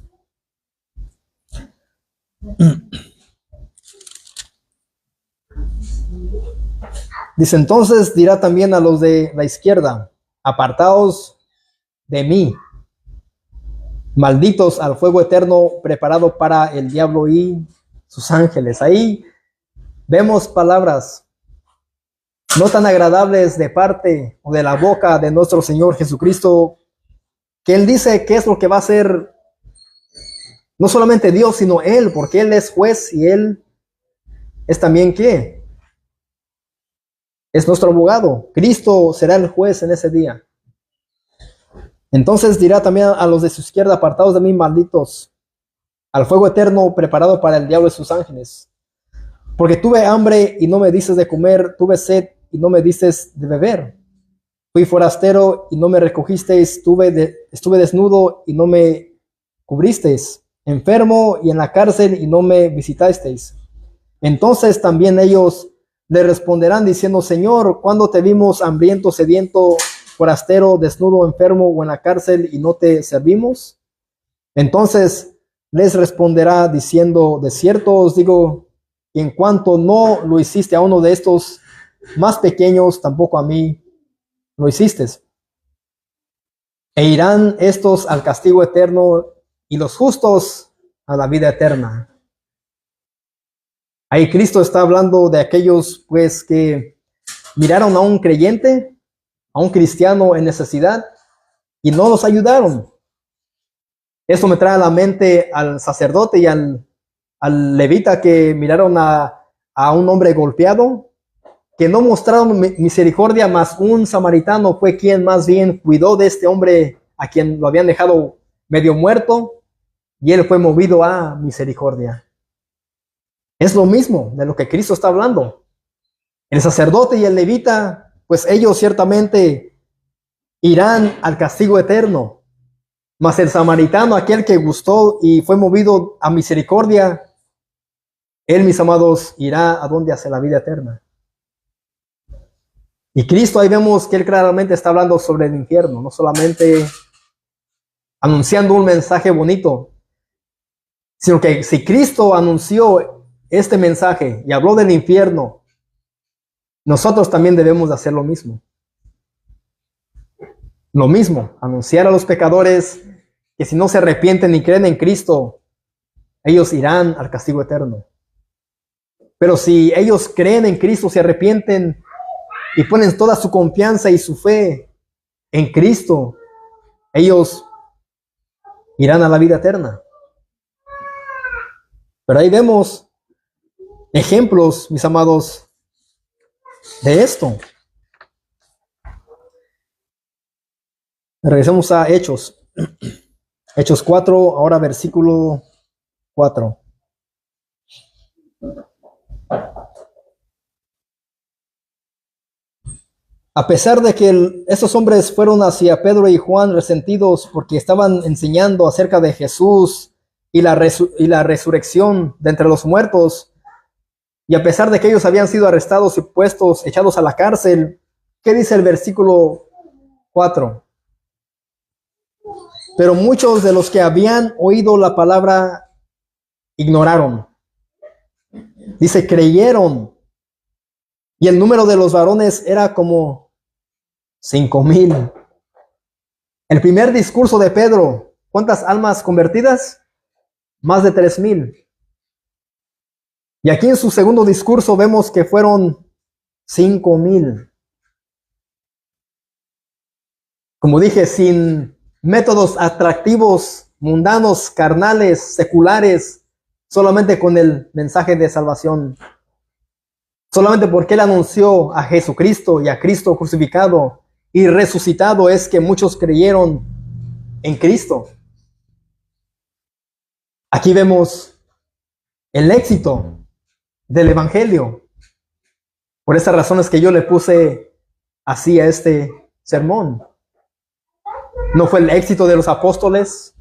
Dice, entonces dirá también a los de la izquierda, apartaos de mí, malditos al fuego eterno preparado para el diablo y sus ángeles. Ahí vemos palabras no tan agradables de parte o de la boca de nuestro Señor Jesucristo, que Él dice qué es lo que va a hacer no solamente Dios, sino Él, porque Él es juez y Él es también ¿qué? Es nuestro abogado. Cristo será el juez en ese día. Entonces dirá también a los de su izquierda, apartados de mí, malditos, al fuego eterno preparado para el diablo y sus ángeles. Porque tuve hambre y no me dices de comer, tuve sed y no me dices de beber. Fui forastero y no me recogisteis, estuve desnudo y no me cubristeis, enfermo y en la cárcel y no me visitasteis. Entonces también ellos le responderán diciendo, Señor, ¿cuándo te vimos hambriento, sediento, forastero, desnudo, enfermo o en la cárcel y no te servimos? Entonces les responderá diciendo, de cierto os digo, y en cuanto no lo hiciste a uno de estos más pequeños, tampoco a mí lo hiciste. E irán estos al castigo eterno y los justos a la vida eterna. Ahí Cristo está hablando de aquellos pues que miraron a un creyente, a un cristiano en necesidad y no los ayudaron. Esto me trae a la mente al sacerdote y al levita que miraron a un hombre golpeado, que no mostraron misericordia, mas un samaritano fue quien más bien cuidó de este hombre a quien lo habían dejado medio muerto y él fue movido a misericordia. Es lo mismo de lo que Cristo está hablando. El sacerdote y el levita, pues ellos ciertamente irán al castigo eterno. Mas el samaritano, aquel que gustó y fue movido a misericordia, él, mis amados, irá a donde hacia la vida eterna. Y Cristo, ahí vemos que él claramente está hablando sobre el infierno, no solamente anunciando un mensaje bonito, sino que si Cristo anunció este mensaje y habló del infierno, nosotros también debemos de hacer lo mismo. Lo mismo, anunciar a los pecadores que si no se arrepienten y creen en Cristo, ellos irán al castigo eterno. Pero si ellos creen en Cristo, se arrepienten y ponen toda su confianza y su fe en Cristo, ellos irán a la vida eterna. Pero ahí vemos ejemplos, mis amados, de esto. Regresemos a Hechos. Hechos 4, ahora versículo 4. A pesar de que estos hombres fueron hacia Pedro y Juan resentidos porque estaban enseñando acerca de Jesús y la resurrección de entre los muertos, y a pesar de que ellos habían sido arrestados y echados a la cárcel, ¿qué dice el versículo 4? Pero muchos de los que habían oído la palabra ignoraron. Dice, creyeron. Y el número de los varones era como 5,000. El primer discurso de Pedro, ¿cuántas almas convertidas? Más de 3,000. Y aquí en su segundo discurso vemos que fueron 5,000. Como dije, sin métodos atractivos, mundanos, carnales, seculares, solamente con el mensaje de salvación. Solamente porque él anunció a Jesucristo y a Cristo crucificado y resucitado es que muchos creyeron en Cristo. Aquí vemos el éxito del evangelio. Por esas razones que yo le puse así a este sermón. No fue el éxito de los apóstoles,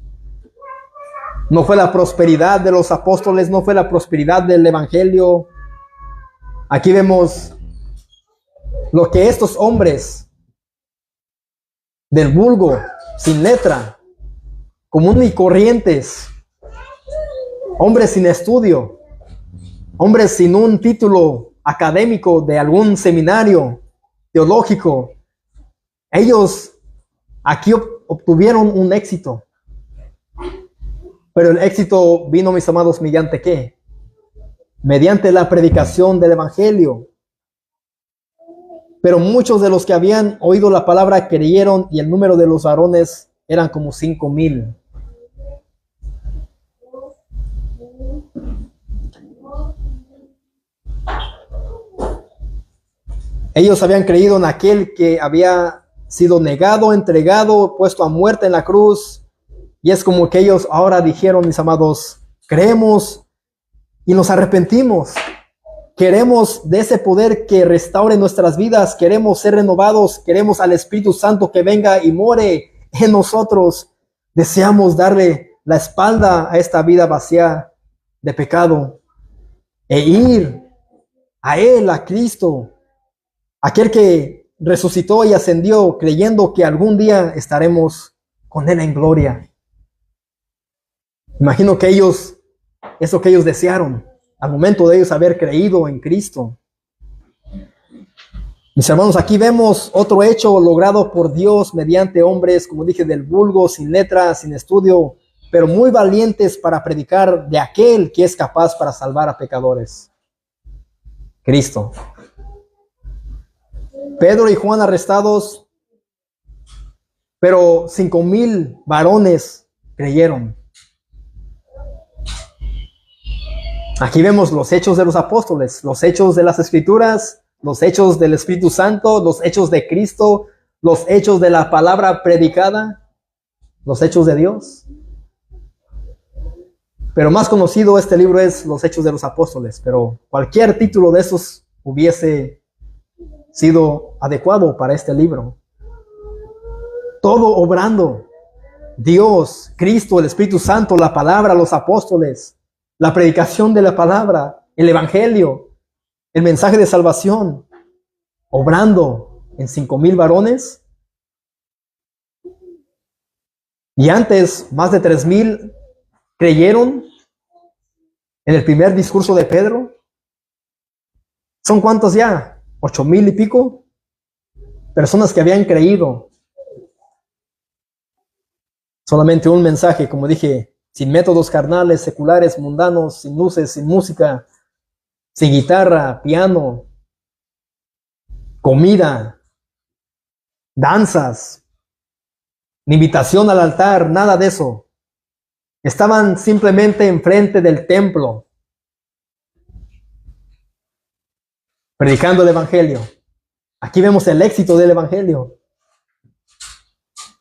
No fue la prosperidad de los apóstoles, no fue la prosperidad del evangelio. Aquí vemos lo que estos hombres del vulgo, sin letra, común y corrientes, hombres sin estudio, hombres sin un título académico de algún seminario teológico, ellos aquí obtuvieron un éxito. Pero el éxito vino, mis amados, ¿mediante qué? Mediante la predicación del evangelio. Pero muchos de los que habían oído la palabra creyeron, y el número de los varones eran como 5,000. Ellos habían creído en aquel que había sido negado, entregado, puesto a muerte en la cruz. Y es como que ellos ahora dijeron, mis amados, creemos y nos arrepentimos. Queremos de ese poder que restaure nuestras vidas. Queremos ser renovados. Queremos al Espíritu Santo que venga y more en nosotros. Deseamos darle la espalda a esta vida vacía de pecado e ir a Él, a Cristo, aquel que resucitó y ascendió, creyendo que algún día estaremos con Él en gloria. Imagino que ellos, eso que ellos desearon, al momento de ellos haber creído en Cristo. Mis hermanos, aquí vemos otro hecho logrado por Dios mediante hombres, como dije, del vulgo, sin letra, sin estudio, pero muy valientes para predicar de aquel que es capaz para salvar a pecadores. Cristo. Pedro y Juan arrestados, pero 5,000 varones creyeron. Aquí vemos los hechos de los apóstoles, los hechos de las Escrituras, los hechos del Espíritu Santo, los hechos de Cristo, los hechos de la palabra predicada, los hechos de Dios. Pero más conocido este libro es Los Hechos de los Apóstoles, pero cualquier título de esos hubiese sido adecuado para este libro. Todo obrando. Dios, Cristo, el Espíritu Santo, la palabra, los apóstoles, la predicación de la palabra, el evangelio, el mensaje de salvación, obrando en 5,000 varones. Y antes, más de 3,000 creyeron en el primer discurso de Pedro. ¿Son cuántos ya? 8,000 y pico personas que habían creído. Solamente un mensaje, como dije, sin métodos carnales, seculares, mundanos, sin luces, sin música, sin guitarra, piano, comida, danzas, ni invitación al altar, nada de eso. Estaban simplemente enfrente del templo, predicando el evangelio. Aquí vemos el éxito del evangelio.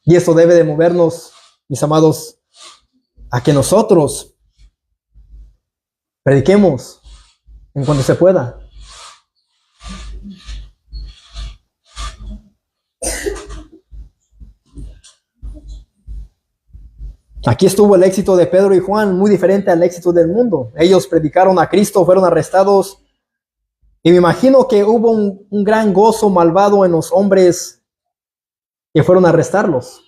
Y eso debe de movernos, mis amados, a que nosotros prediquemos en cuanto se pueda. Aquí estuvo el éxito de Pedro y Juan, muy diferente al éxito del mundo. Ellos predicaron a Cristo, fueron arrestados, y me imagino que hubo un gran gozo malvado en los hombres que fueron a arrestarlos.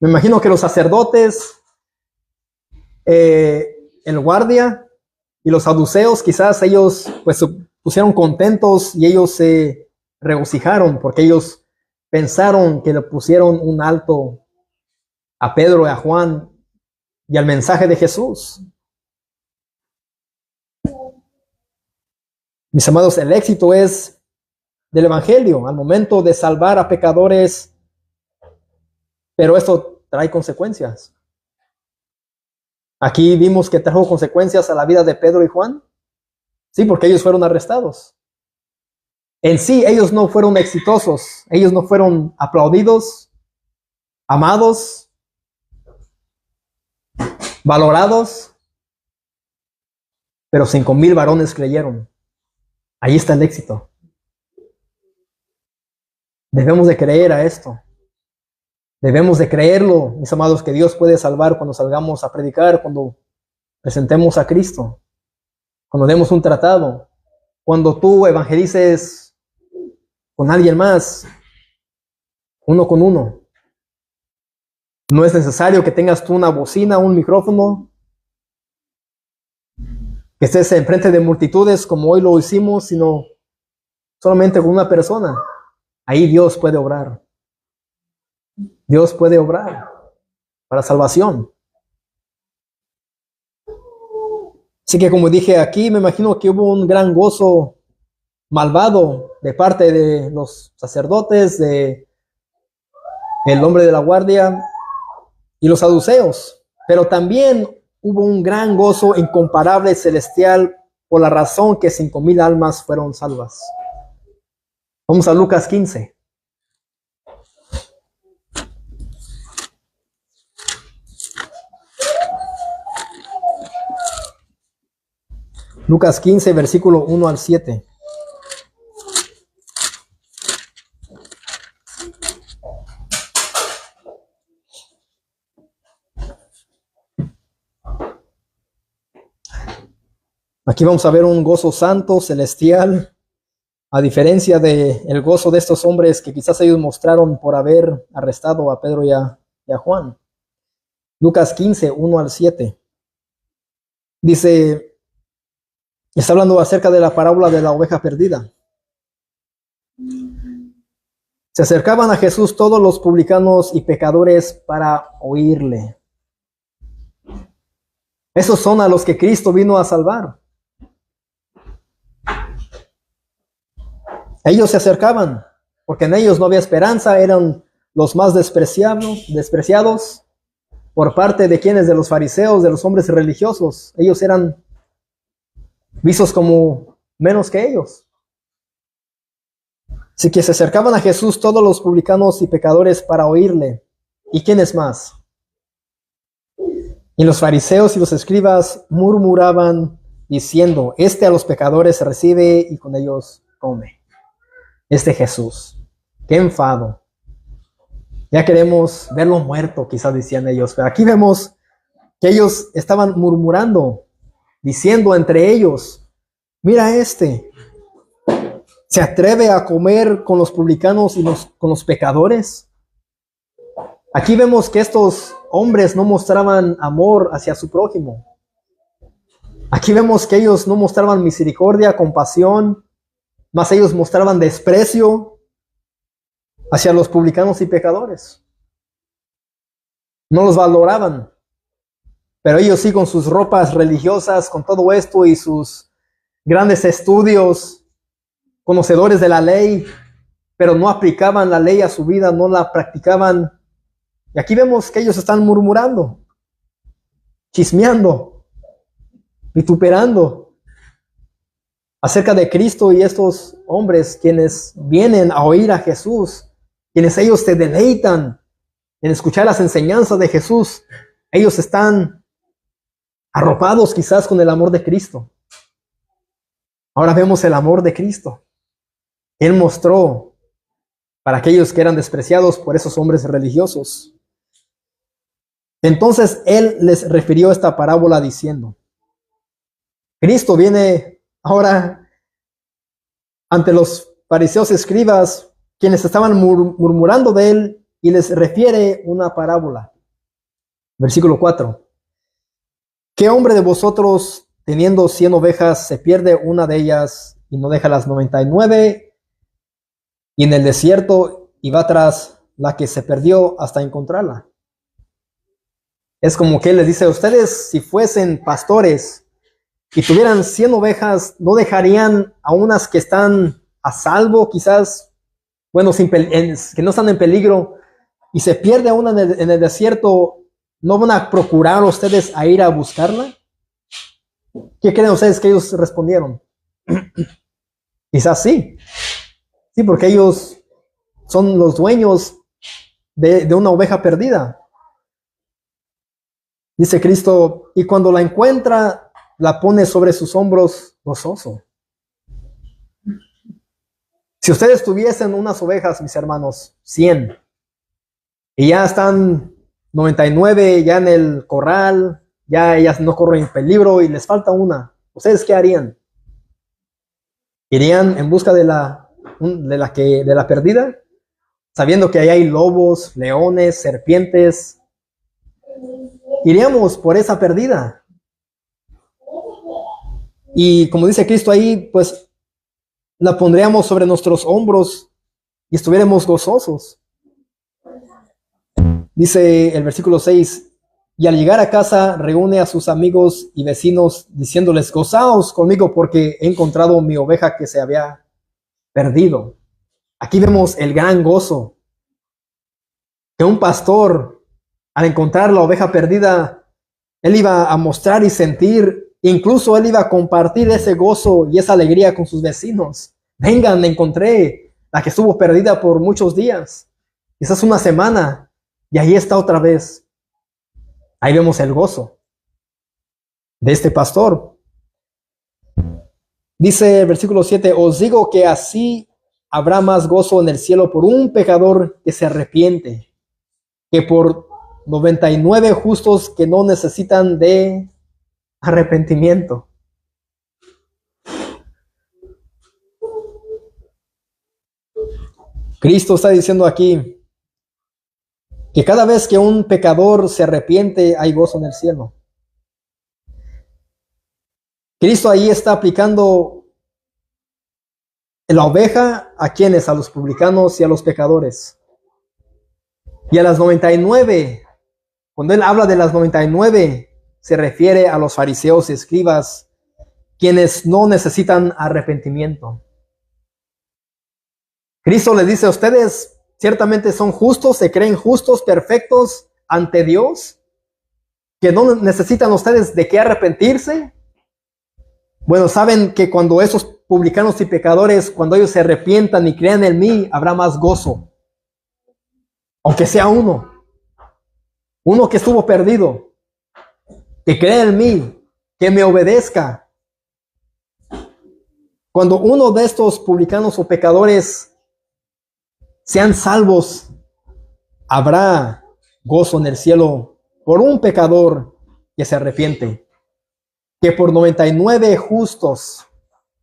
Me imagino que los sacerdotes, el guardia y los saduceos, quizás ellos pues se pusieron contentos y ellos se regocijaron porque ellos pensaron que le pusieron un alto a Pedro y a Juan y al mensaje de Jesús. Mis amados, el éxito es del evangelio al momento de salvar a pecadores, pero esto trae consecuencias. Aquí vimos que trajo consecuencias a la vida de Pedro y Juan. Sí, porque ellos fueron arrestados. En sí, ellos no fueron exitosos, ellos no fueron aplaudidos, amados, valorados, pero 5,000 varones creyeron. Ahí está el éxito. Debemos de creer a esto. Debemos de creerlo, mis amados, que Dios puede salvar cuando salgamos a predicar, cuando presentemos a Cristo, cuando demos un tratado, cuando tú evangelices con alguien más, uno con uno. No es necesario que tengas tú una bocina, un micrófono, que estés enfrente de multitudes como hoy lo hicimos, sino solamente con una persona. Ahí Dios puede obrar. Dios puede obrar para salvación. Así que como dije aquí, me imagino que hubo un gran gozo malvado de parte de los sacerdotes, de el hombre de la guardia y los saduceos. Pero también hubo un gran gozo incomparable celestial por la razón que 5,000 almas fueron salvas. Vamos a Lucas 15. Lucas 15, versículo 1 al 7. Aquí vamos a ver un gozo santo, celestial, a diferencia del gozo de estos hombres que quizás ellos mostraron por haber arrestado a Pedro y a Juan. Lucas 15, 1 al 7. Dice, está hablando acerca de la parábola de la oveja perdida. Se acercaban a Jesús todos los publicanos y pecadores para oírle. Esos son a los que Cristo vino a salvar. Ellos se acercaban, porque en ellos no había esperanza, eran los más despreciados por parte de quienes, de los fariseos, de los hombres religiosos. Ellos eran vistos como menos que ellos. Así que se acercaban a Jesús todos los publicanos y pecadores para oírle. ¿Y quiénes más? Y los fariseos y los escribas murmuraban diciendo, este a los pecadores recibe y con ellos come. Este Jesús, qué enfado. Ya queremos verlo muerto, quizás decían ellos. Pero aquí vemos que ellos estaban murmurando, diciendo entre ellos, mira ¿se atreve a comer con los publicanos y con los pecadores? Aquí vemos que estos hombres no mostraban amor hacia su prójimo. Aquí vemos que ellos no mostraban misericordia, compasión, más ellos mostraban desprecio hacia los publicanos y pecadores. No los valoraban, pero ellos sí con sus ropas religiosas, con todo esto y sus grandes estudios, conocedores de la ley, pero no aplicaban la ley a su vida, no la practicaban. Y aquí vemos que ellos están murmurando, chismeando, vituperando acerca de Cristo y estos hombres quienes vienen a oír a Jesús, quienes ellos se deleitan en escuchar las enseñanzas de Jesús. Ellos están arropados quizás con el amor de Cristo. Ahora vemos el amor de Cristo. Él mostró para aquellos que eran despreciados por esos hombres religiosos. Entonces Él les refirió esta parábola diciendo, Cristo viene ahora ante los fariseos escribas, quienes estaban murmurando de Él, y les refiere una parábola. Versículo 4. ¿Qué hombre de vosotros, teniendo 100 ovejas, se pierde una de ellas y no deja las 99 y en el desierto y va tras la que se perdió hasta encontrarla? Es como que Él les dice a ustedes, si fuesen pastores y tuvieran 100 ovejas, ¿no dejarían a unas que están a salvo, quizás, bueno, que no están en peligro, y se pierde una en el desierto? ¿No van a procurar ustedes a ir a buscarla? ¿Qué creen ustedes que ellos respondieron? Quizás sí. Sí, porque ellos son los dueños de una oveja perdida. Dice Cristo, y cuando la encuentra, la pone sobre sus hombros gozoso. Si ustedes tuviesen unas ovejas, mis hermanos, 100, y ya están 99 ya en el corral, ya ellas no corren peligro y les falta una. ¿Ustedes qué harían? ¿Irían en busca de la perdida? Sabiendo que ahí hay lobos, leones, serpientes. Iríamos por esa perdida. Y como dice Cristo ahí, pues la pondríamos sobre nuestros hombros y estuviéramos gozosos. Dice el versículo 6, y al llegar a casa reúne a sus amigos y vecinos diciéndoles, gozaos conmigo porque he encontrado mi oveja que se había perdido. Aquí vemos el gran gozo que un pastor, al encontrar la oveja perdida, él iba a mostrar y sentir, incluso él iba a compartir ese gozo y esa alegría con sus vecinos. Vengan, encontré la que estuvo perdida por muchos días, quizás una semana, y ahí está otra vez. Ahí vemos el gozo de este pastor. Dice el versículo 7, os digo que así habrá más gozo en el cielo por un pecador que se arrepiente, que por 99 justos que no necesitan de arrepentimiento. Cristo está diciendo aquí que cada vez que un pecador se arrepiente, hay gozo en el cielo. Cristo ahí está aplicando la oveja a quienes, a los publicanos y a los pecadores. Y a las 99, cuando él habla de las 99, se refiere a los fariseos y escribas, quienes no necesitan arrepentimiento. Cristo les dice a ustedes, ciertamente son justos, se creen justos, perfectos ante Dios, que no necesitan ustedes de qué arrepentirse. Bueno, saben que cuando esos publicanos y pecadores, cuando ellos se arrepientan y crean en mí, habrá más gozo. Aunque sea uno que estuvo perdido, que cree en mí, que me obedezca. Cuando uno de estos publicanos o pecadores sean salvos, habrá gozo en el cielo por un pecador que se arrepiente, que por 99 justos,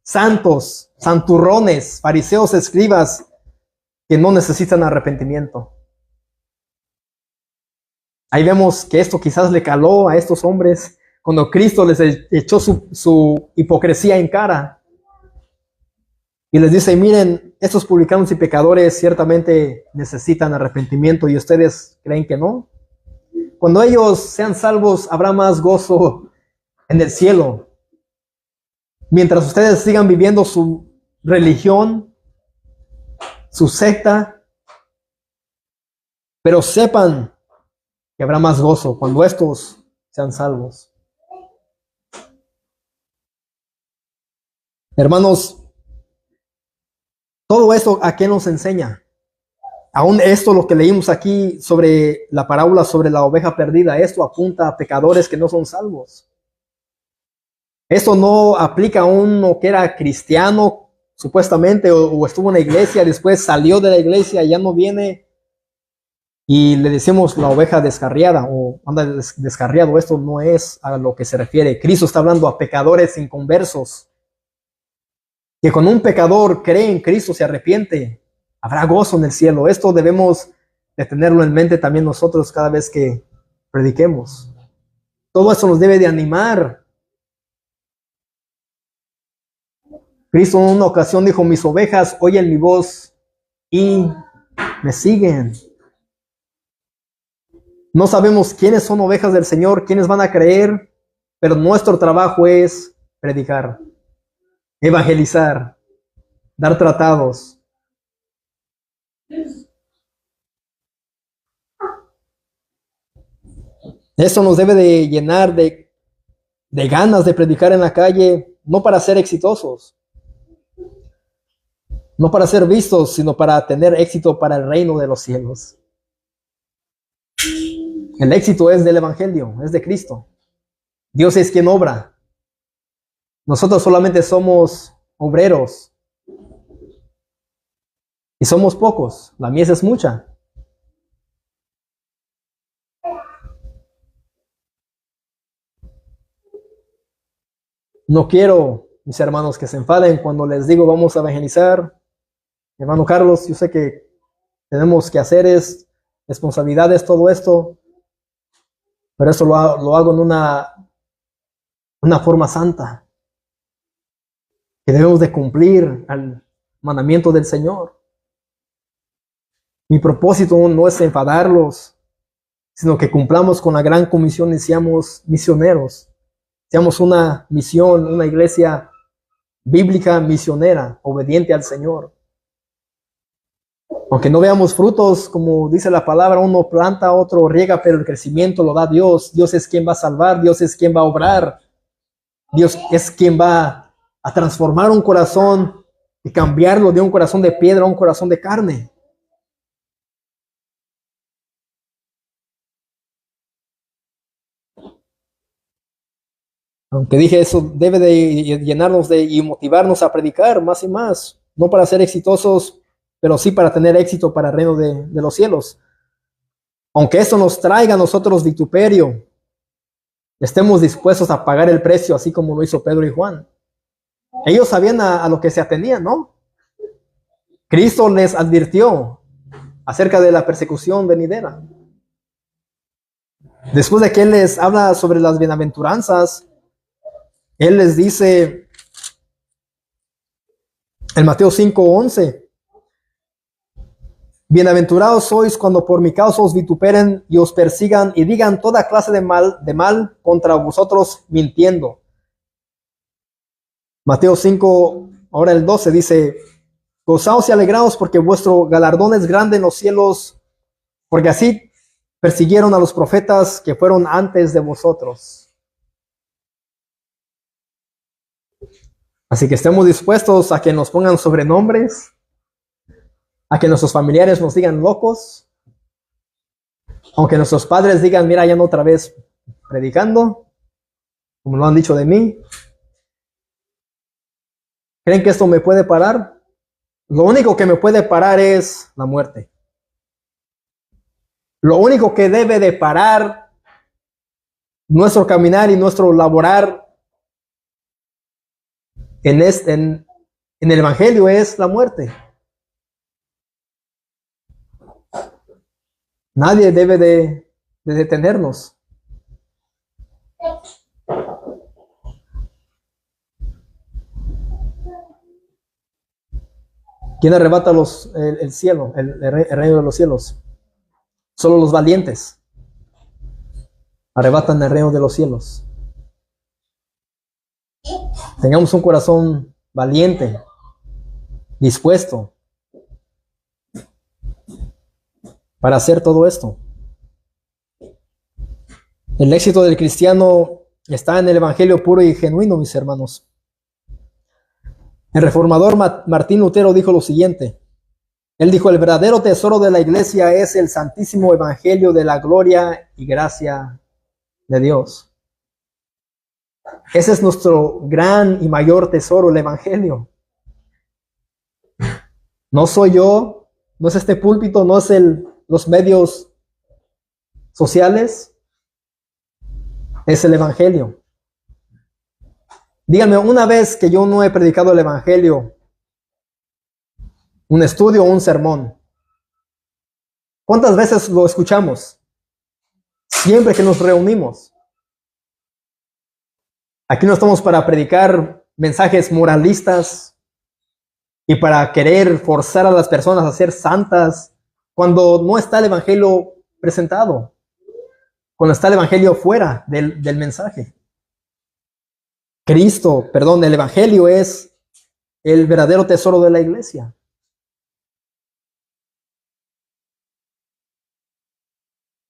santos, santurrones, fariseos, escribas, que no necesitan arrepentimiento. Ahí vemos que esto quizás le caló a estos hombres cuando Cristo les echó su hipocresía en cara. Y les dice, miren, estos publicanos y pecadores ciertamente necesitan arrepentimiento y ustedes creen que no. Cuando ellos sean salvos, habrá más gozo en el cielo. Mientras ustedes sigan viviendo su religión, su secta, pero sepan que habrá más gozo cuando estos sean salvos. Hermanos, todo esto ¿a qué nos enseña? Aún esto, lo que leímos aquí sobre la parábola sobre la oveja perdida, esto apunta a pecadores que no son salvos. Esto no aplica a uno que era cristiano, supuestamente, o estuvo en la iglesia, después salió de la iglesia y ya no viene, y le decimos la oveja descarriada o anda descarriado. Esto no es a lo que se refiere. Cristo está hablando a pecadores inconversos, que cuando un pecador cree en Cristo, se arrepiente, habrá gozo en el cielo. Esto debemos de tenerlo en mente también nosotros cada vez que prediquemos. Todo eso nos debe de animar. Cristo en una ocasión dijo, mis ovejas oyen mi voz y me siguen. No sabemos quiénes son ovejas del Señor, quiénes van a creer, pero nuestro trabajo es predicar, evangelizar, dar tratados. Esto nos debe de llenar de ganas de predicar en la calle, no para ser exitosos, no para ser vistos, sino para tener éxito para el reino de los cielos. El éxito es del Evangelio, es de Cristo. Dios es quien obra. Nosotros solamente somos obreros. Y somos pocos. La mies es mucha. No quiero, mis hermanos, que se enfaden cuando les digo vamos a evangelizar. Hermano Carlos, yo sé que tenemos que hacer responsabilidades, todo esto, pero eso lo hago en una forma santa, que debemos de cumplir al mandamiento del Señor. Mi propósito no es enfadarlos, sino que cumplamos con la gran comisión y seamos misioneros. Seamos una misión, una iglesia bíblica misionera, obediente al Señor. Aunque no veamos frutos, como dice la palabra, uno planta, otro riega, pero el crecimiento lo da Dios. Dios es quien va a salvar, Dios es quien va a obrar. Dios es quien va a transformar un corazón y cambiarlo de un corazón de piedra a un corazón de carne. Aunque dije eso, debe de llenarnos y motivarnos a predicar más y más, no para ser exitosos, pero sí para tener éxito para el reino de los cielos. Aunque esto nos traiga a nosotros vituperio, estemos dispuestos a pagar el precio, así como lo hizo Pedro y Juan. Ellos sabían a lo que se atenían, ¿no? Cristo les advirtió acerca de la persecución venidera. Después de que Él les habla sobre las bienaventuranzas, Él les dice en Mateo 5:11, bienaventurados sois cuando por mi causa os vituperen y os persigan y digan toda clase de mal contra vosotros mintiendo. Mateo 5, ahora el 12 dice, gozaos y alegraos porque vuestro galardón es grande en los cielos, porque así persiguieron a los profetas que fueron antes de vosotros. Así que estemos dispuestos a que nos pongan sobrenombres, a que nuestros familiares nos digan locos, aunque nuestros padres digan, mira, ya no otra vez predicando, como lo han dicho de mí. ¿Creen que esto me puede parar? Lo único que me puede parar es la muerte. Lo único que debe de parar nuestro caminar y nuestro laborar en el Evangelio es la muerte. Nadie debe de detenernos. ¿Quién arrebata el cielo, el reino de los cielos? Solo los valientes arrebatan el reino de los cielos. Tengamos un corazón valiente, dispuesto para hacer todo esto. El éxito del cristiano está en el evangelio puro y genuino, mis hermanos. El reformador Martín Lutero dijo lo siguiente. Él dijo, el verdadero tesoro de la iglesia es el santísimo evangelio de la gloria y gracia de Dios. Ese es nuestro gran y mayor tesoro, el evangelio. No soy yo, no es este púlpito, no es los medios sociales, es el evangelio. Díganme una vez que yo no he predicado el evangelio, un estudio o un sermón. ¿Cuántas veces lo escuchamos? Siempre que nos reunimos. Aquí no estamos para predicar mensajes moralistas y para querer forzar a las personas a ser santas cuando no está el evangelio presentado, cuando está el evangelio fuera del mensaje. El evangelio es el verdadero tesoro de la iglesia.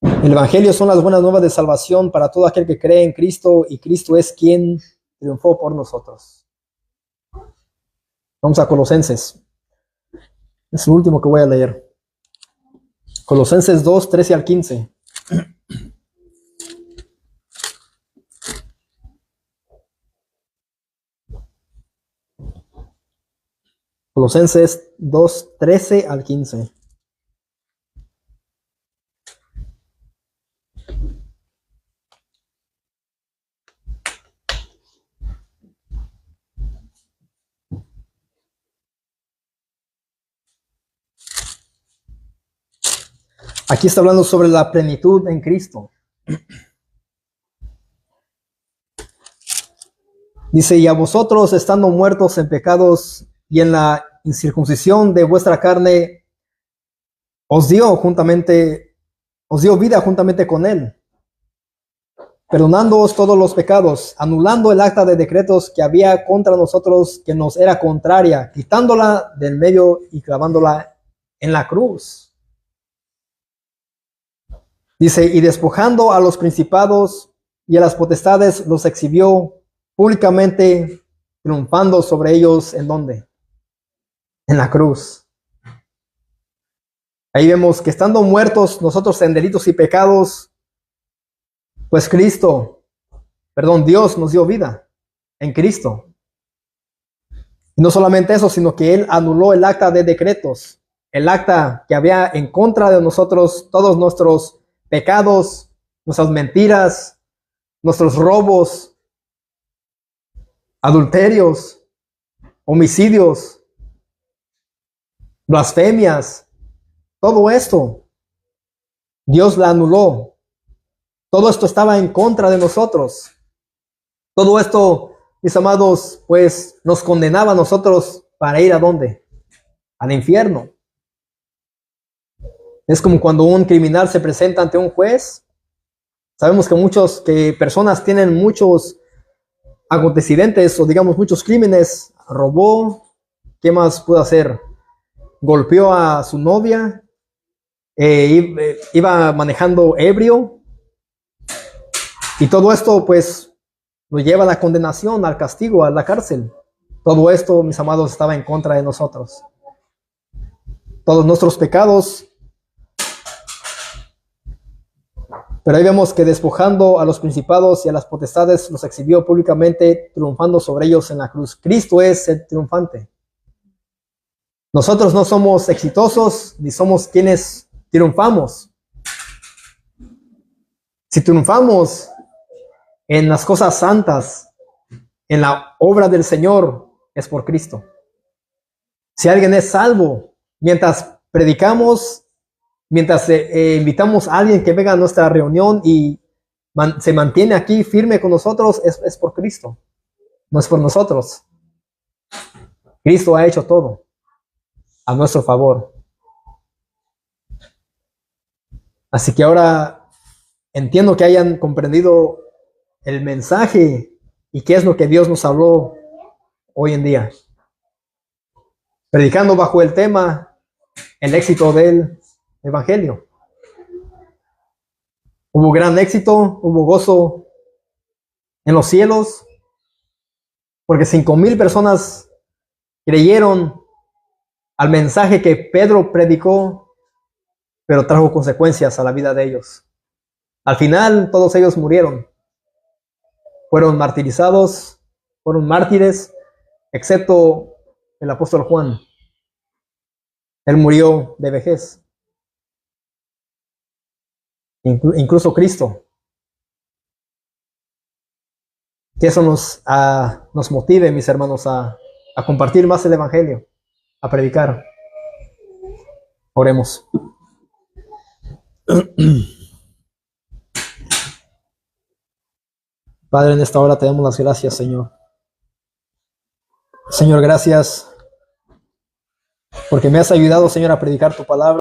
El evangelio son las buenas nuevas de salvación para todo aquel que cree en Cristo y Cristo es quien triunfó por nosotros. Vamos a Colosenses. Es el último que voy a leer. Colosenses 2, 13 al 15. Colosenses 2, 13 al 15. Aquí está hablando sobre la plenitud en Cristo. Dice, y a vosotros, estando muertos en pecados y en la incircuncisión de vuestra carne, os dio vida juntamente con él, perdonándoos todos los pecados, anulando el acta de decretos que había contra nosotros, que nos era contraria, quitándola del medio y clavándola en la cruz. Dice, y despojando a los principados y a las potestades, los exhibió públicamente, triunfando sobre ellos. ¿En dónde? En la cruz. Ahí vemos que estando muertos nosotros en delitos y pecados, pues Dios nos dio vida en Cristo. Y no solamente eso, sino que Él anuló el acta de decretos, el acta que había en contra de nosotros, todos nuestros pecados, nuestras mentiras, nuestros robos, adulterios, homicidios, blasfemias, todo esto, Dios la anuló. Todo esto estaba en contra de nosotros. Todo esto, mis amados, pues nos condenaba a nosotros para ir ¿a dónde? Al infierno. Es como cuando un criminal se presenta ante un juez. Sabemos que personas tienen muchos acontecimientos o digamos muchos crímenes. Robó, ¿qué más pudo hacer? Golpeó a su novia, iba manejando ebrio. Y todo esto pues lo lleva a la condenación, al castigo, a la cárcel. Todo esto, mis amados, estaba en contra de nosotros. Todos nuestros pecados. Pero ahí vemos que despojando a los principados y a las potestades, los exhibió públicamente, triunfando sobre ellos en la cruz. Cristo es el triunfante. Nosotros no somos exitosos, ni somos quienes triunfamos. Si triunfamos en las cosas santas, en la obra del Señor, es por Cristo. Si alguien es salvo, mientras predicamos, mientras invitamos a alguien que venga a nuestra reunión y se mantiene aquí firme con nosotros, es por Cristo, no es por nosotros. Cristo ha hecho todo a nuestro favor. Así que ahora entiendo que hayan comprendido el mensaje y qué es lo que Dios nos habló hoy en día. Predicando bajo el tema el éxito del Evangelio. Hubo gran éxito, hubo gozo en los cielos, porque 5,000 personas creyeron al mensaje que Pedro predicó, pero trajo consecuencias a la vida de ellos. Al final, todos ellos murieron. Fueron martirizados, fueron mártires, excepto el apóstol Juan. Él murió de vejez. Incluso Cristo. Que eso nos motive, mis hermanos, a compartir más el Evangelio, a predicar. Oremos. Padre, en esta hora te damos las gracias, Señor. Señor, gracias porque me has ayudado, Señor, a predicar tu palabra.